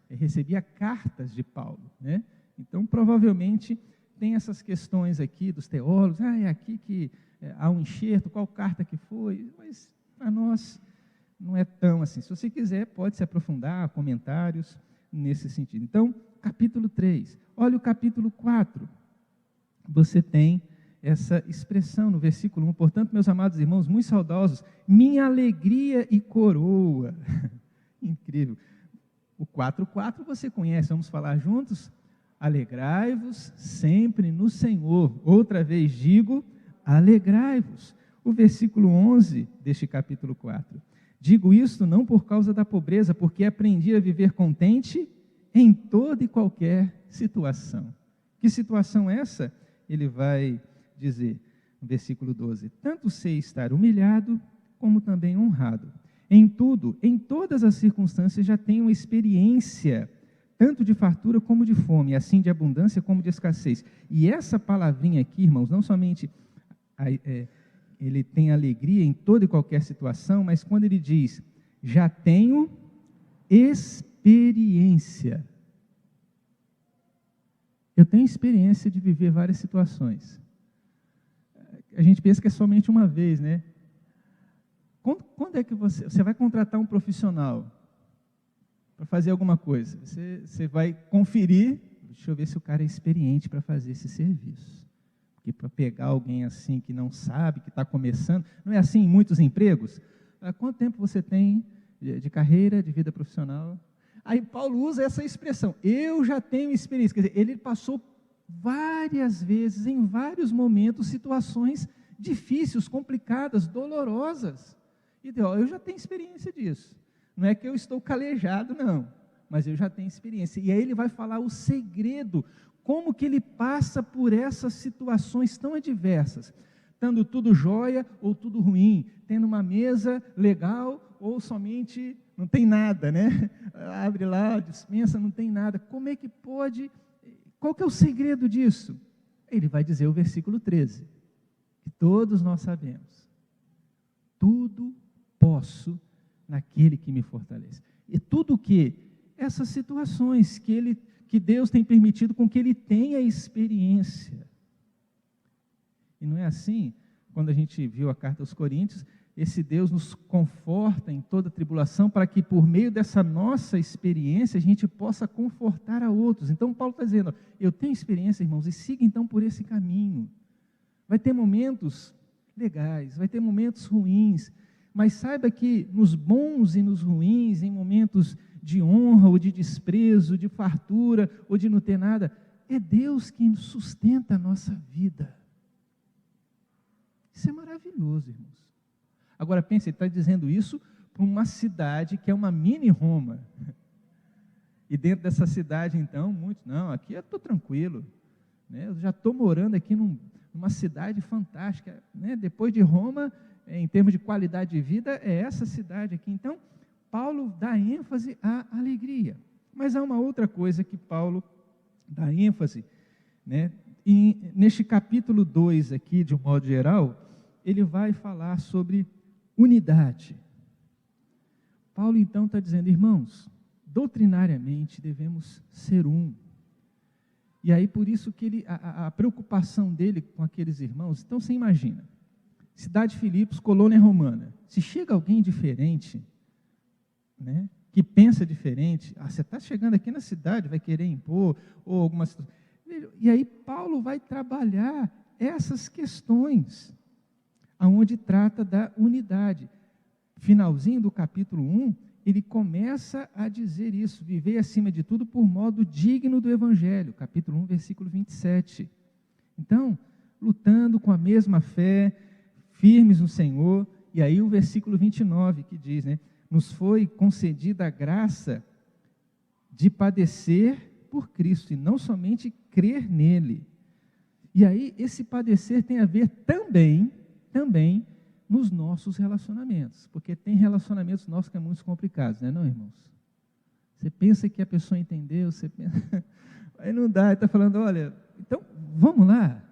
recebia cartas de Paulo, né? Então, provavelmente, tem essas questões aqui dos teólogos, é aqui que há um enxerto, qual carta que foi, mas para nós não é tão assim. Se você quiser, pode se aprofundar, comentários nesse sentido. Então, capítulo 3, olha o capítulo 4, você tem essa expressão no versículo 1, portanto, meus amados irmãos, muito saudosos, minha alegria e coroa. Incrível. O 4:4 você conhece, vamos falar juntos? Alegrai-vos sempre no Senhor. Outra vez digo, alegrai-vos. O versículo 11 deste capítulo 4. Digo isto não por causa da pobreza, porque aprendi a viver contente em toda e qualquer situação. Que situação é essa? Ele vai dizer, no versículo 12, tanto sei estar humilhado, como também honrado. Em tudo, em todas as circunstâncias, já tenho experiência, tanto de fartura como de fome, assim de abundância como de escassez. E essa palavrinha aqui, irmãos, não somente ele tem alegria em toda e qualquer situação, mas quando ele diz, já tenho experiência. Eu tenho experiência de viver várias situações. A gente pensa que é somente uma vez, né? Quando é que você vai contratar um profissional para fazer alguma coisa? Você vai conferir, deixa eu ver se o cara é experiente para fazer esse serviço. Porque para pegar alguém assim que não sabe, que está começando, não é assim em muitos empregos? Há quanto tempo você tem de carreira, de vida profissional? Aí Paulo usa essa expressão, eu já tenho experiência. Quer dizer, ele passou várias vezes, em vários momentos, situações difíceis, complicadas, dolorosas. E eu já tenho experiência disso. Não é que eu estou calejado, não, mas eu já tenho experiência. E aí ele vai falar o segredo, como que ele passa por essas situações tão adversas, estando tudo jóia ou tudo ruim, tendo uma mesa legal ou somente não tem nada, né? Abre lá, dispensa, não tem nada. Como é que pode? Qual que é o segredo disso? Ele vai dizer o versículo 13, que todos nós sabemos. Tudo posso naquele que me fortalece. E tudo que essas situações que Deus tem permitido com que ele tenha experiência. E não é assim, quando a gente viu a carta aos Coríntios, esse Deus nos conforta em toda tribulação, para que por meio dessa nossa experiência, a gente possa confortar a outros. Então Paulo está dizendo, eu tenho experiência, irmãos, e siga então por esse caminho. Vai ter momentos legais, vai ter momentos ruins, mas saiba que nos bons e nos ruins, em momentos de honra ou de desprezo, de fartura ou de não ter nada, é Deus quem sustenta a nossa vida. Isso é maravilhoso, irmãos. Agora pense, ele está dizendo isso para uma cidade que é uma mini Roma. E dentro dessa cidade, então, muitos, não, aqui eu estou tranquilo, né? Eu já estou morando aqui numa cidade fantástica, né? Depois de Roma, em termos de qualidade de vida, é essa cidade aqui. Então, Paulo dá ênfase à alegria. Mas há uma outra coisa que Paulo dá ênfase, né? E neste capítulo 2 aqui, de um modo geral, ele vai falar sobre unidade. Paulo então está dizendo, irmãos, doutrinariamente devemos ser um. E aí por isso que a preocupação dele com aqueles irmãos, então você imagina, cidade de Filipos, colônia romana, se chega alguém diferente, né, que pensa diferente, você está chegando aqui na cidade, vai querer impor, ou alguma situação. E aí Paulo vai trabalhar essas questões, aonde trata da unidade. Finalzinho do capítulo 1, ele começa a dizer isso, viver acima de tudo por modo digno do Evangelho, capítulo 1, versículo 27. Então, lutando com a mesma fé, firmes no Senhor, e aí o versículo 29 que diz, né, nos foi concedida a graça de padecer por Cristo, e não somente crer nele. E aí esse padecer tem a ver também nos nossos relacionamentos, porque tem relacionamentos nossos que é muito complicados, né, não, irmãos? Você pensa que a pessoa entendeu, você pensa, aí não dá, ele está falando, olha, então vamos lá,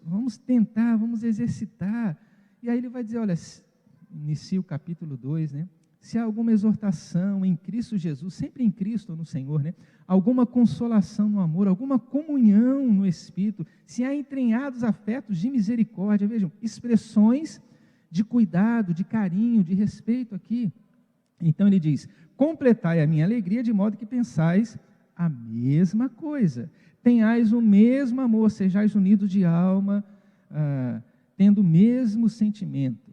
vamos tentar, vamos exercitar, e aí ele vai dizer, olha, inicia o capítulo 2, né? se há alguma exortação em Cristo Jesus, sempre em Cristo ou no Senhor, né? Alguma consolação no amor, alguma comunhão no Espírito, se há entranhados afetos de misericórdia, vejam, expressões de cuidado, de carinho, de respeito aqui. Então ele diz, completai a minha alegria de modo que pensais a mesma coisa, tenhais o mesmo amor, sejais unidos de alma, tendo o mesmo sentimento.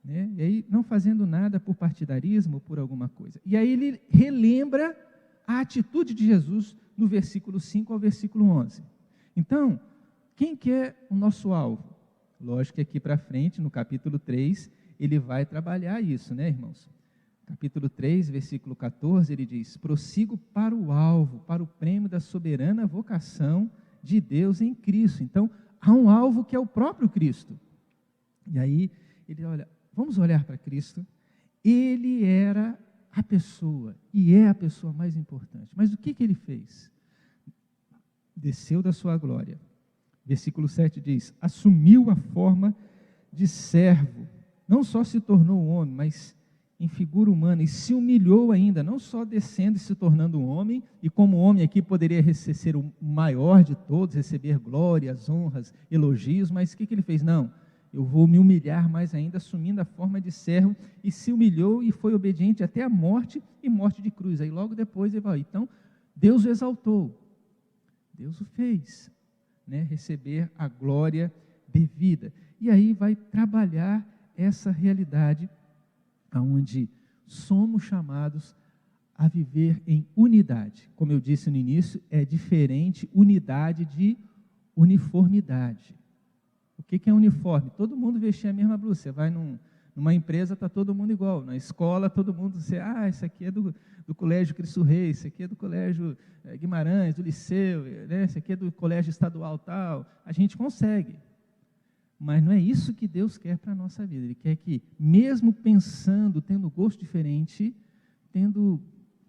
Né? E aí, não fazendo nada por partidarismo ou por alguma coisa. E aí ele relembra a atitude de Jesus no versículo 5 ao versículo 11. Então, quem que é o nosso alvo? Lógico que aqui para frente, no capítulo 3, ele vai trabalhar isso, né, irmãos? Capítulo 3, versículo 14, ele diz, prossigo para o alvo, para o prêmio da soberana vocação de Deus em Cristo. Então, há um alvo que é o próprio Cristo. E aí, ele olha, vamos olhar para Cristo. Ele era a pessoa, e é a pessoa mais importante. Mas o que ele fez? Desceu da sua glória. Versículo 7 diz, assumiu a forma de servo. Não só se tornou homem, mas em figura humana, e se humilhou ainda, não só descendo e se tornando um homem, e como homem aqui poderia ser o maior de todos, receber glórias, honras, elogios, mas o que ele fez? Não, eu vou me humilhar mais ainda, assumindo a forma de servo, e se humilhou e foi obediente até a morte, e morte de cruz. Aí logo depois ele vai, então, Deus o exaltou, Deus o fez, né, receber a glória devida. E aí vai trabalhar essa realidade, onde somos chamados a viver em unidade. Como eu disse no início, é diferente unidade de uniformidade. O que é uniforme? Todo mundo vestir a mesma blusa. Você vai numa empresa, está todo mundo igual. Na escola, todo mundo, esse aqui é do Colégio Cristo Rei, esse aqui é do Colégio Guimarães, do Liceu, né? Esse aqui é do Colégio Estadual tal. A gente consegue. Mas não é isso que Deus quer para a nossa vida. Ele quer que, mesmo pensando, tendo gosto diferente,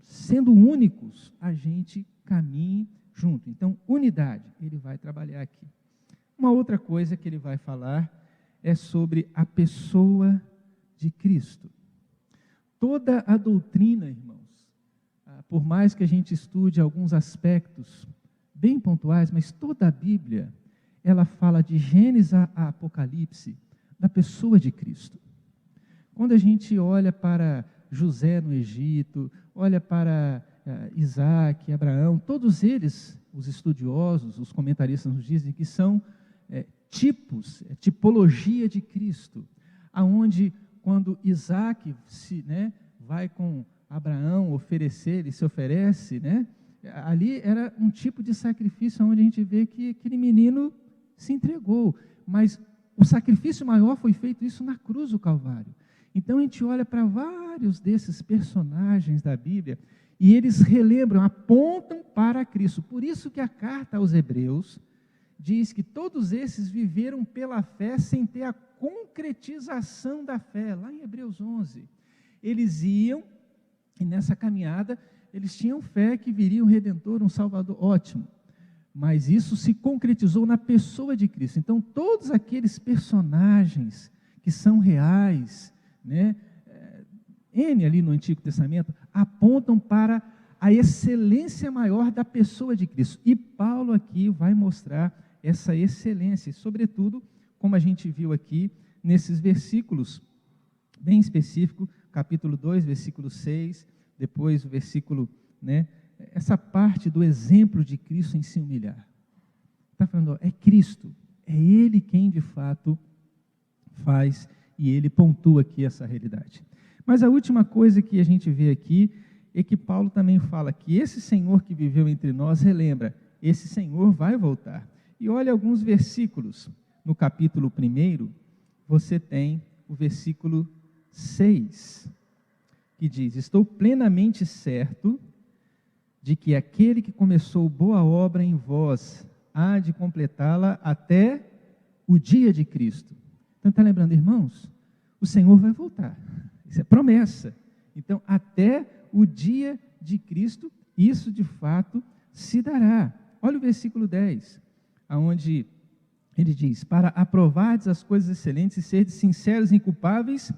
sendo únicos, a gente caminhe junto. Então, unidade, ele vai trabalhar aqui. Uma outra coisa que ele vai falar é sobre a pessoa de Cristo. Toda a doutrina, irmãos, por mais que a gente estude alguns aspectos bem pontuais, mas toda a Bíblia, ela fala de Gênesis a Apocalipse, da pessoa de Cristo. Quando a gente olha para José no Egito, olha para Isaac, Abraão, todos eles, os estudiosos, os comentaristas nos dizem que são tipologia de Cristo, aonde quando Isaac vai com Abraão oferecer, ele se oferece, né? Ali era um tipo de sacrifício onde a gente vê que aquele menino se entregou, mas o sacrifício maior foi feito isso na cruz do Calvário. Então a gente olha para vários desses personagens da Bíblia e eles relembram, apontam para Cristo. Por isso que a carta aos Hebreus diz que todos esses viveram pela fé sem ter a concretização da fé, lá em Hebreus 11. Eles iam, e nessa caminhada, eles tinham fé que viria um Redentor, um Salvador, ótimo. Mas isso se concretizou na pessoa de Cristo. Então, todos aqueles personagens que são reais, né, N ali no Antigo Testamento, apontam para a excelência maior da pessoa de Cristo. E Paulo aqui vai mostrar essa excelência, e sobretudo, como a gente viu aqui, nesses versículos bem específicos, capítulo 2, versículo 6, depois o versículo, essa parte do exemplo de Cristo em se humilhar. Está falando, é Cristo, é Ele quem de fato faz, e Ele pontua aqui essa realidade. Mas a última coisa que a gente vê aqui, é que Paulo também fala que esse Senhor que viveu entre nós, relembra, esse Senhor vai voltar. E olha alguns versículos, no capítulo 1, você tem o versículo 6, que diz, estou plenamente certo de que aquele que começou boa obra em vós, há de completá-la até o dia de Cristo. Então está lembrando, irmãos, o Senhor vai voltar, isso é promessa. Então até o dia de Cristo, isso de fato se dará. Olha o versículo 10, onde ele diz, para aprovardes as coisas excelentes e serdes sinceros e inculpáveis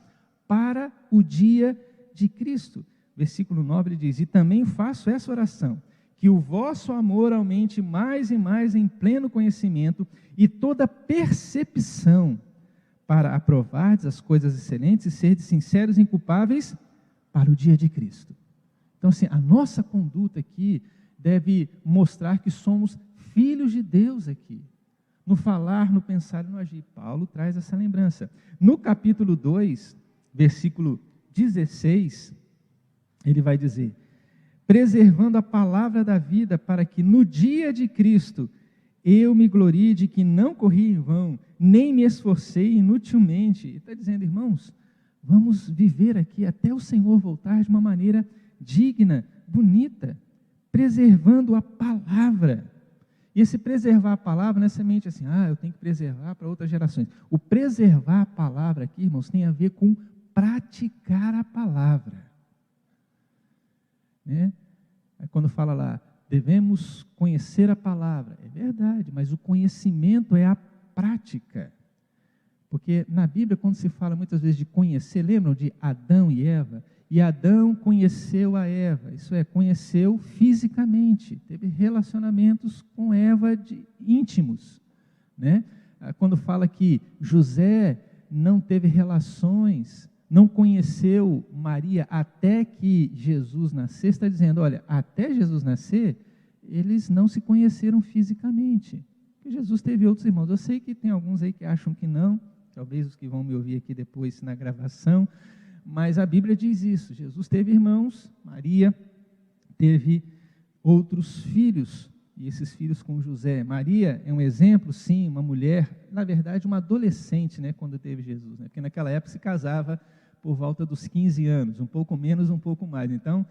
para o dia de Cristo. Versículo 9 ele diz: e também faço essa oração, que o vosso amor aumente mais e mais em pleno conhecimento e toda percepção, para aprovardes as coisas excelentes e serdes sinceros e inculpáveis para o dia de Cristo. Então, assim, a nossa conduta aqui deve mostrar que somos filhos de Deus aqui. No falar, no pensar e no agir. Paulo traz essa lembrança. No capítulo 2, versículo 16, ele vai dizer: preservando a palavra da vida, para que no dia de Cristo eu me glorie de que não corri em vão, nem me esforcei inutilmente. Ele está dizendo, irmãos, vamos viver aqui até o Senhor voltar de uma maneira digna, bonita, preservando a palavra. E esse preservar a palavra não é somente assim, eu tenho que preservar para outras gerações. O preservar a palavra aqui, irmãos, tem a ver com praticar a palavra. Né? Quando fala lá, devemos conhecer a palavra, é verdade, mas o conhecimento é a prática. Porque na Bíblia, quando se fala muitas vezes de conhecer, lembram de Adão e Eva? E Adão conheceu a Eva, isso é, conheceu fisicamente, teve relacionamentos com Eva íntimos. Né? Quando fala que José não teve relações, não conheceu Maria até que Jesus nascesse, está dizendo, olha, até Jesus nascer, eles não se conheceram fisicamente. Porque Jesus teve outros irmãos. Eu sei que tem alguns aí que acham que não, talvez os que vão me ouvir aqui depois na gravação, mas a Bíblia diz isso, Jesus teve irmãos, Maria teve outros filhos, e esses filhos com José. Maria é um exemplo, sim, uma mulher, na verdade uma adolescente, né, quando teve Jesus, né, porque naquela época se casava por volta dos 15 anos, um pouco menos, um pouco mais. Então,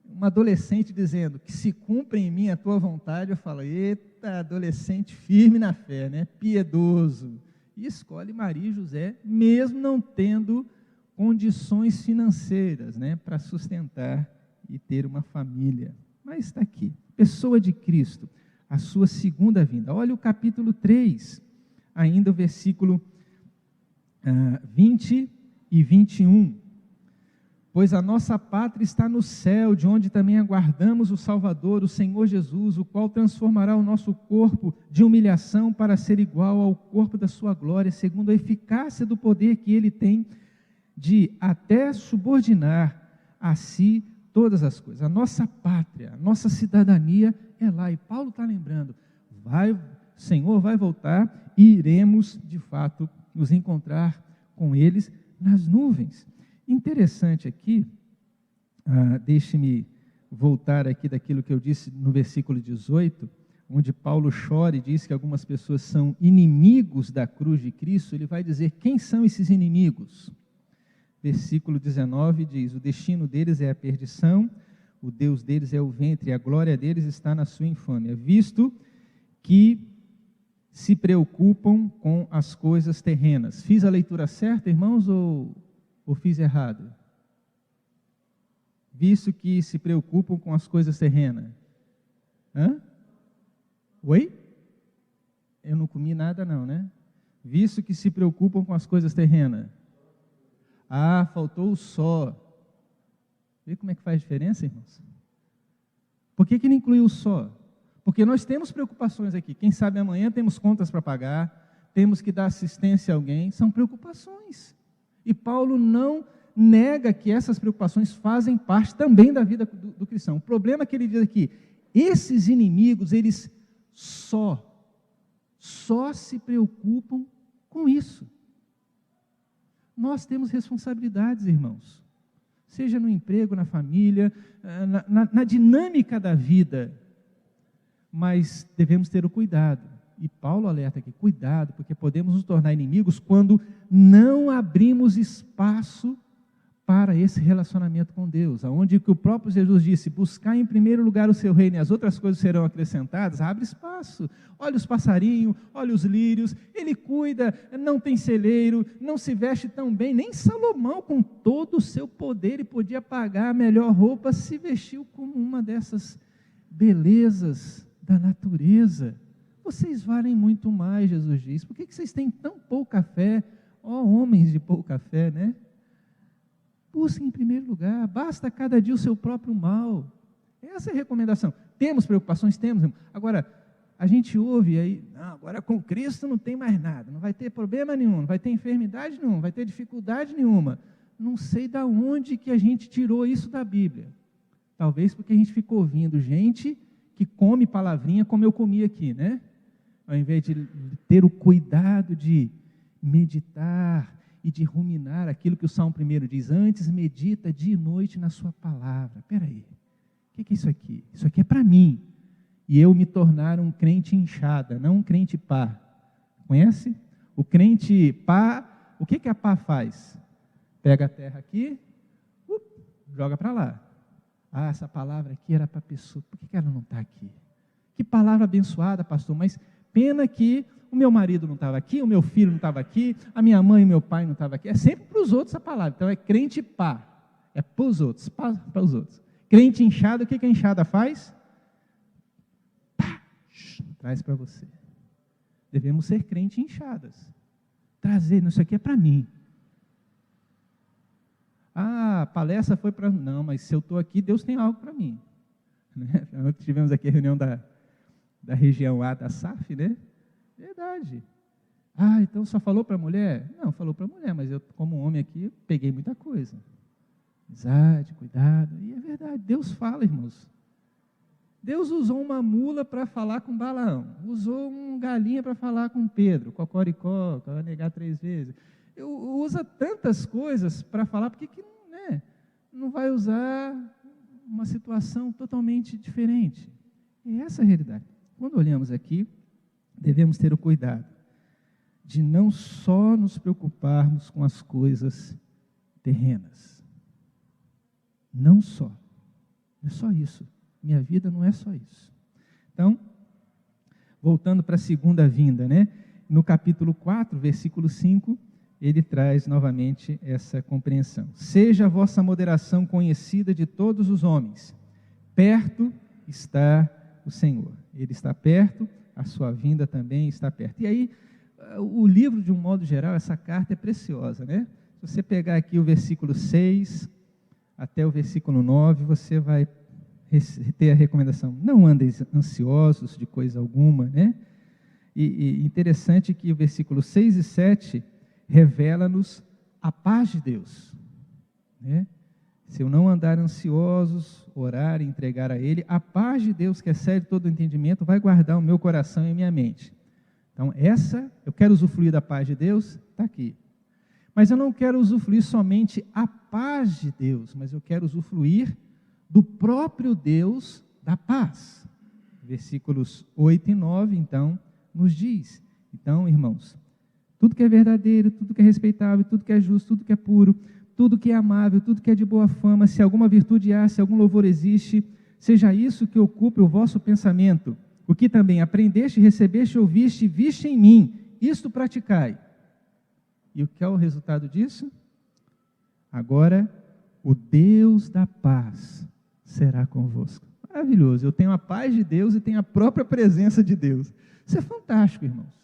uma adolescente dizendo que se cumpra em mim a tua vontade, eu falo, eita, adolescente firme na fé, né, piedoso, e escolhe Maria e José, mesmo não tendo condições financeiras, né, para sustentar e ter uma família. Mas está aqui, pessoa de Cristo, a sua segunda vinda. Olha o capítulo 3, ainda o versículo 20 e 21. Pois a nossa pátria está no céu, de onde também aguardamos o Salvador, o Senhor Jesus, o qual transformará o nosso corpo de humilhação para ser igual ao corpo da sua glória, segundo a eficácia do poder que ele tem de até subordinar a si todas as coisas. A nossa pátria, a nossa cidadania é lá. E Paulo está lembrando, o Senhor vai voltar e iremos, de fato, nos encontrar com eles nas nuvens. Interessante aqui, deixe-me voltar aqui daquilo que eu disse no versículo 18, onde Paulo chora e diz que algumas pessoas são inimigos da cruz de Cristo. Ele vai dizer quem são esses inimigos. Versículo 19 diz, o destino deles é a perdição, o Deus deles é o ventre, e a glória deles está na sua infâmia, visto que se preocupam com as coisas terrenas. Fiz a leitura certa, irmãos, ou fiz errado? Visto que se preocupam com as coisas terrenas. Oi? Eu não comi nada não, né? Visto que se preocupam com as coisas terrenas. Faltou o só. Vê como é que faz diferença, irmãos? Por que não incluiu o só? Porque nós temos preocupações aqui. Quem sabe amanhã temos contas para pagar, temos que dar assistência a alguém. São preocupações. E Paulo não nega que essas preocupações fazem parte também da vida do cristão. O problema é que ele diz aqui, esses inimigos, eles só se preocupam com isso. Nós temos responsabilidades, irmãos, seja no emprego, na família, na dinâmica da vida, mas devemos ter o cuidado. E Paulo alerta aqui, cuidado, porque podemos nos tornar inimigos quando não abrimos espaço para esse relacionamento com Deus, aonde que o próprio Jesus disse, buscar em primeiro lugar o seu reino e as outras coisas serão acrescentadas. Abre espaço, olha os passarinhos, olha os lírios, ele cuida, não tem celeiro, não se veste tão bem, nem Salomão com todo o seu poder e podia pagar a melhor roupa, se vestiu como uma dessas belezas da natureza. Vocês valem muito mais, Jesus diz, por que vocês têm tão pouca fé, homens de pouca fé, né? Busquem em primeiro lugar, basta cada dia o seu próprio mal. Essa é a recomendação. Temos preocupações? Temos. Agora, a gente ouve aí, não, agora com Cristo não tem mais nada, não vai ter problema nenhum, não vai ter enfermidade nenhuma, não vai ter dificuldade nenhuma. Não sei de onde que a gente tirou isso da Bíblia. Talvez porque a gente ficou ouvindo gente que come palavrinha como eu comi aqui, né? Ao invés de ter o cuidado de meditar e de ruminar aquilo que o Salmo 1 diz, antes medita dia e noite na sua palavra. Espera aí, o que é isso aqui? Isso aqui é para mim. E eu me tornar um crente inchada, não um crente pá. Conhece? O crente pá, o que a pá faz? Pega a terra aqui, joga para lá. Ah, essa palavra aqui era para a pessoa, por que ela não está aqui? Que palavra abençoada, pastor, mas pena que o meu marido não estava aqui, o meu filho não estava aqui, a minha mãe e meu pai não estavam aqui. É sempre para os outros a palavra, então é crente pá, é para os outros, para os outros. Crente inchado, o que a inchada faz? Pá, traz para você. Devemos ser crentes inchadas. Trazer, isso aqui é para mim. Ah, a palestra foi para... Não, mas se eu estou aqui, Deus tem algo para mim. Né? Ontem tivemos aqui a reunião da região A da SAF, né? Verdade. Ah, então só falou para a mulher? Não, falou para a mulher, mas eu, como homem aqui, peguei muita coisa. Amizade, cuidado. E é verdade, Deus fala, irmãos. Deus usou uma mula para falar com Balaão. Usou um galinha para falar com Pedro. Cocoricó, vai negar 3 vezes. Usa tantas coisas para falar, porque que, né, não vai usar uma situação totalmente diferente? É essa a realidade. Quando olhamos aqui, devemos ter o cuidado de não só nos preocuparmos com as coisas terrenas. Não só. Não é só isso. Minha vida não é só isso. Então, voltando para a segunda vinda, né? No capítulo 4, versículo 5, ele traz novamente essa compreensão. Seja a vossa moderação conhecida de todos os homens. Perto está o Senhor. Ele está perto, a sua vinda também está perto. E aí, o livro, de um modo geral, essa carta é preciosa, né? Se você pegar aqui o versículo 6 até o versículo 9, você vai ter a recomendação. Não andeis ansiosos de coisa alguma, né? E interessante que o versículo 6 e 7 revela-nos a paz de Deus, né? Se eu não andar ansiosos, orar e entregar a Ele, a paz de Deus, que excede todo o entendimento, vai guardar o meu coração e a minha mente. Então, eu quero usufruir da paz de Deus, está aqui. Mas eu não quero usufruir somente a paz de Deus, mas eu quero usufruir do próprio Deus da paz. Versículos 8 e 9, então, nos diz. Então, irmãos, tudo que é verdadeiro, tudo que é respeitável, tudo que é justo, tudo que é puro, tudo que é amável, tudo que é de boa fama, se alguma virtude há, se algum louvor existe, seja isso que ocupe o vosso pensamento. O que também aprendeste, recebeste, ouviste, viste em mim, isto praticai. E o que é o resultado disso? Agora, o Deus da paz será convosco. Maravilhoso, eu tenho a paz de Deus e tenho a própria presença de Deus. Isso é fantástico, irmãos.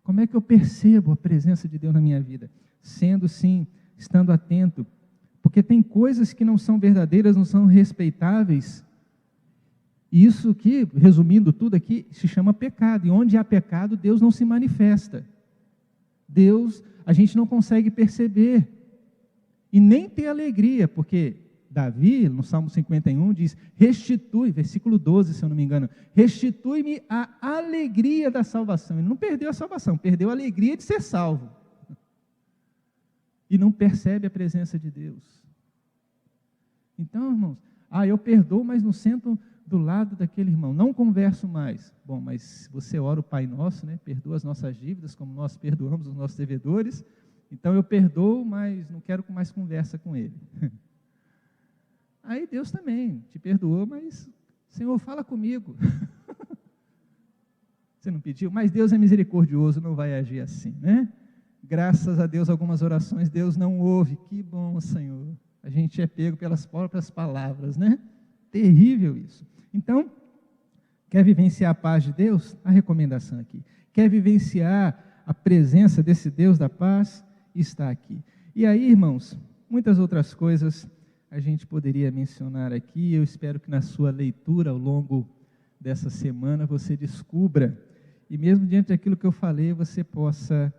Como é que eu percebo a presença de Deus na minha vida? Sendo sim, estando atento, porque tem coisas que não são verdadeiras, não são respeitáveis, e isso aqui, resumindo tudo aqui, se chama pecado, e onde há pecado, Deus não se manifesta. Deus, a gente não consegue perceber, e nem ter alegria, porque Davi, no Salmo 51, diz, restitui, versículo 12, se eu não me engano, restitui-me a alegria da salvação. Ele não perdeu a salvação, perdeu a alegria de ser salvo. E não percebe a presença de Deus. Então, irmãos, eu perdoo, mas não sento do lado daquele irmão, não converso mais. Bom, mas você ora o Pai Nosso, né? Perdoa as nossas dívidas, como nós perdoamos os nossos devedores. Então eu perdoo, mas não quero mais conversa com ele. Aí Deus também te perdoou, mas Senhor, fala comigo. Você não pediu? Mas Deus é misericordioso, não vai agir assim, né? Graças a Deus, algumas orações Deus não ouve. Que bom, Senhor. A gente é pego pelas próprias palavras, né? Terrível isso. Então, quer vivenciar a paz de Deus? A recomendação aqui. Quer vivenciar a presença desse Deus da paz? Está aqui. E aí, irmãos, muitas outras coisas a gente poderia mencionar aqui. Eu espero que na sua leitura ao longo dessa semana você descubra, e mesmo diante daquilo que eu falei, você possa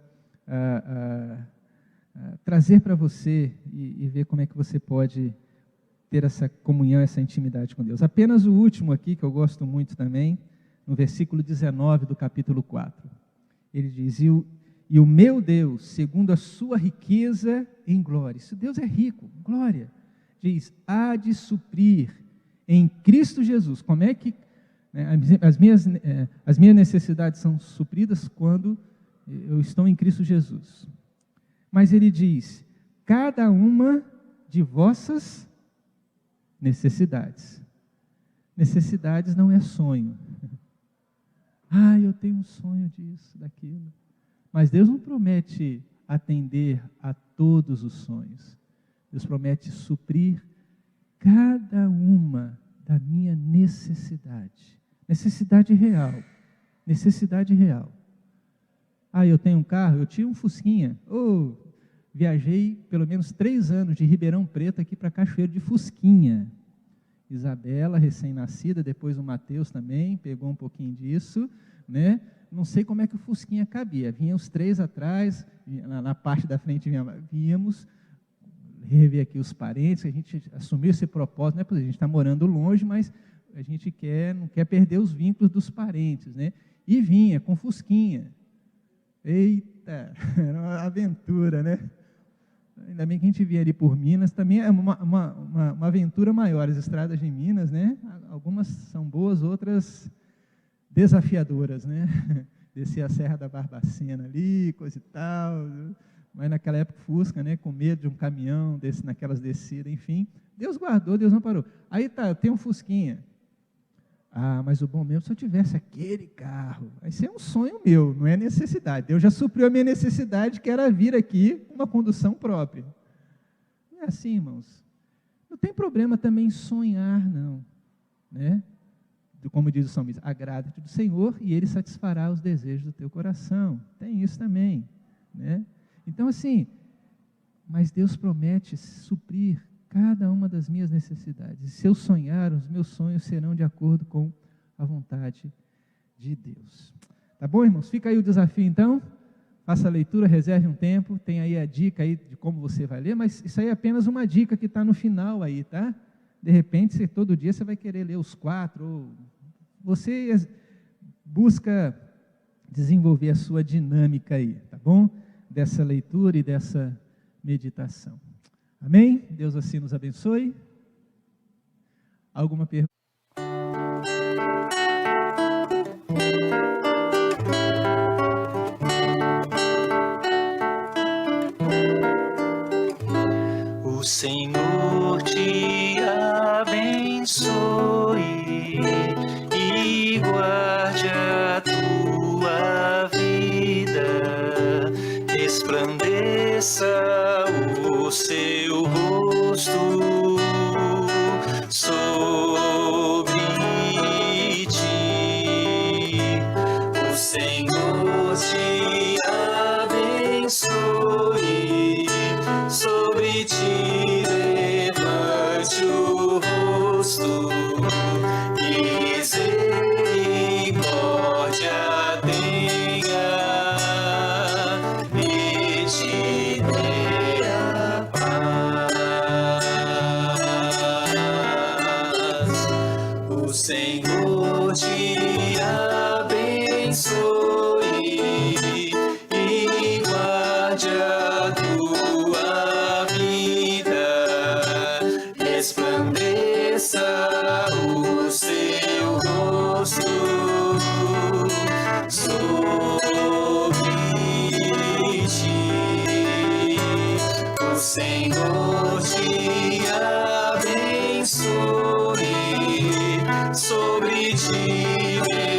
trazer para você e ver como é que você pode ter essa comunhão, essa intimidade com Deus. Apenas o último aqui, que eu gosto muito também, no versículo 19 do capítulo 4. Ele diz, e o meu Deus, segundo a sua riqueza em glória. Se Deus é rico, glória. Diz, há de suprir em Cristo Jesus. Como é que as minhas necessidades são supridas? Quando eu estou em Cristo Jesus. Mas ele diz, cada uma de vossas necessidades. Necessidades não é sonho. Eu tenho um sonho disso, daquilo. Mas Deus não promete atender a todos os sonhos. Deus promete suprir cada uma da minha necessidade. Necessidade real. Necessidade real. Eu tenho um carro, eu tinha um Fusquinha. Viajei pelo menos 3 anos de Ribeirão Preto aqui para Cachoeiro de Fusquinha. Isabela, recém-nascida, depois o Mateus também, pegou um pouquinho disso, né? Não sei como é que o Fusquinha cabia. Vinha os 3 atrás, na parte da frente víamos rever aqui os parentes, a gente assumiu esse propósito, né? Porque a gente está morando longe, mas a gente não quer perder os vínculos dos parentes, né? E vinha com Fusquinha. Eita, era uma aventura, né? Ainda bem que a gente vinha ali por Minas, também é uma aventura maior, as estradas de Minas, né? Algumas são boas, outras desafiadoras, né? Descer a Serra da Barbacena ali, coisa e tal, mas naquela época Fusca, né? Com medo de um caminhão, naquelas descidas, enfim. Deus guardou, Deus não parou. Aí eu tenho um Fusquinha. Mas o bom mesmo se eu tivesse aquele carro. Isso é um sonho meu, não é necessidade. Deus já supriu a minha necessidade, que era vir aqui com uma condução própria. Não é assim, irmãos. Não tem problema também sonhar, não. Né? Como diz o salmista, agrada-te do Senhor e Ele satisfará os desejos do teu coração. Tem isso também. Né? Então, assim, mas Deus promete suprir cada uma das minhas necessidades. E se eu sonhar, os meus sonhos serão de acordo com a vontade de Deus. Tá bom, irmãos? Fica aí o desafio, então. Faça a leitura, reserve um tempo. Tem aí a dica aí de como você vai ler, mas isso aí é apenas uma dica que está no final aí, tá? De repente, todo dia você vai querer ler os 4. Ou você busca desenvolver a sua dinâmica aí, tá bom? Dessa leitura e dessa meditação. Amém? Deus assim nos abençoe. Alguma pergunta? O Senhor te abençoe e guarde a tua vida, resplandeça o seu rosto sobre ti. O Senhor te abençoe, sobre ti levante o rosto, misericórdia tenha e te dê a paz. O Senhor te abençoe e guarde a tua vida, resplandeça o seu rosto sobre ti. O Senhor te abençoe, sobre ti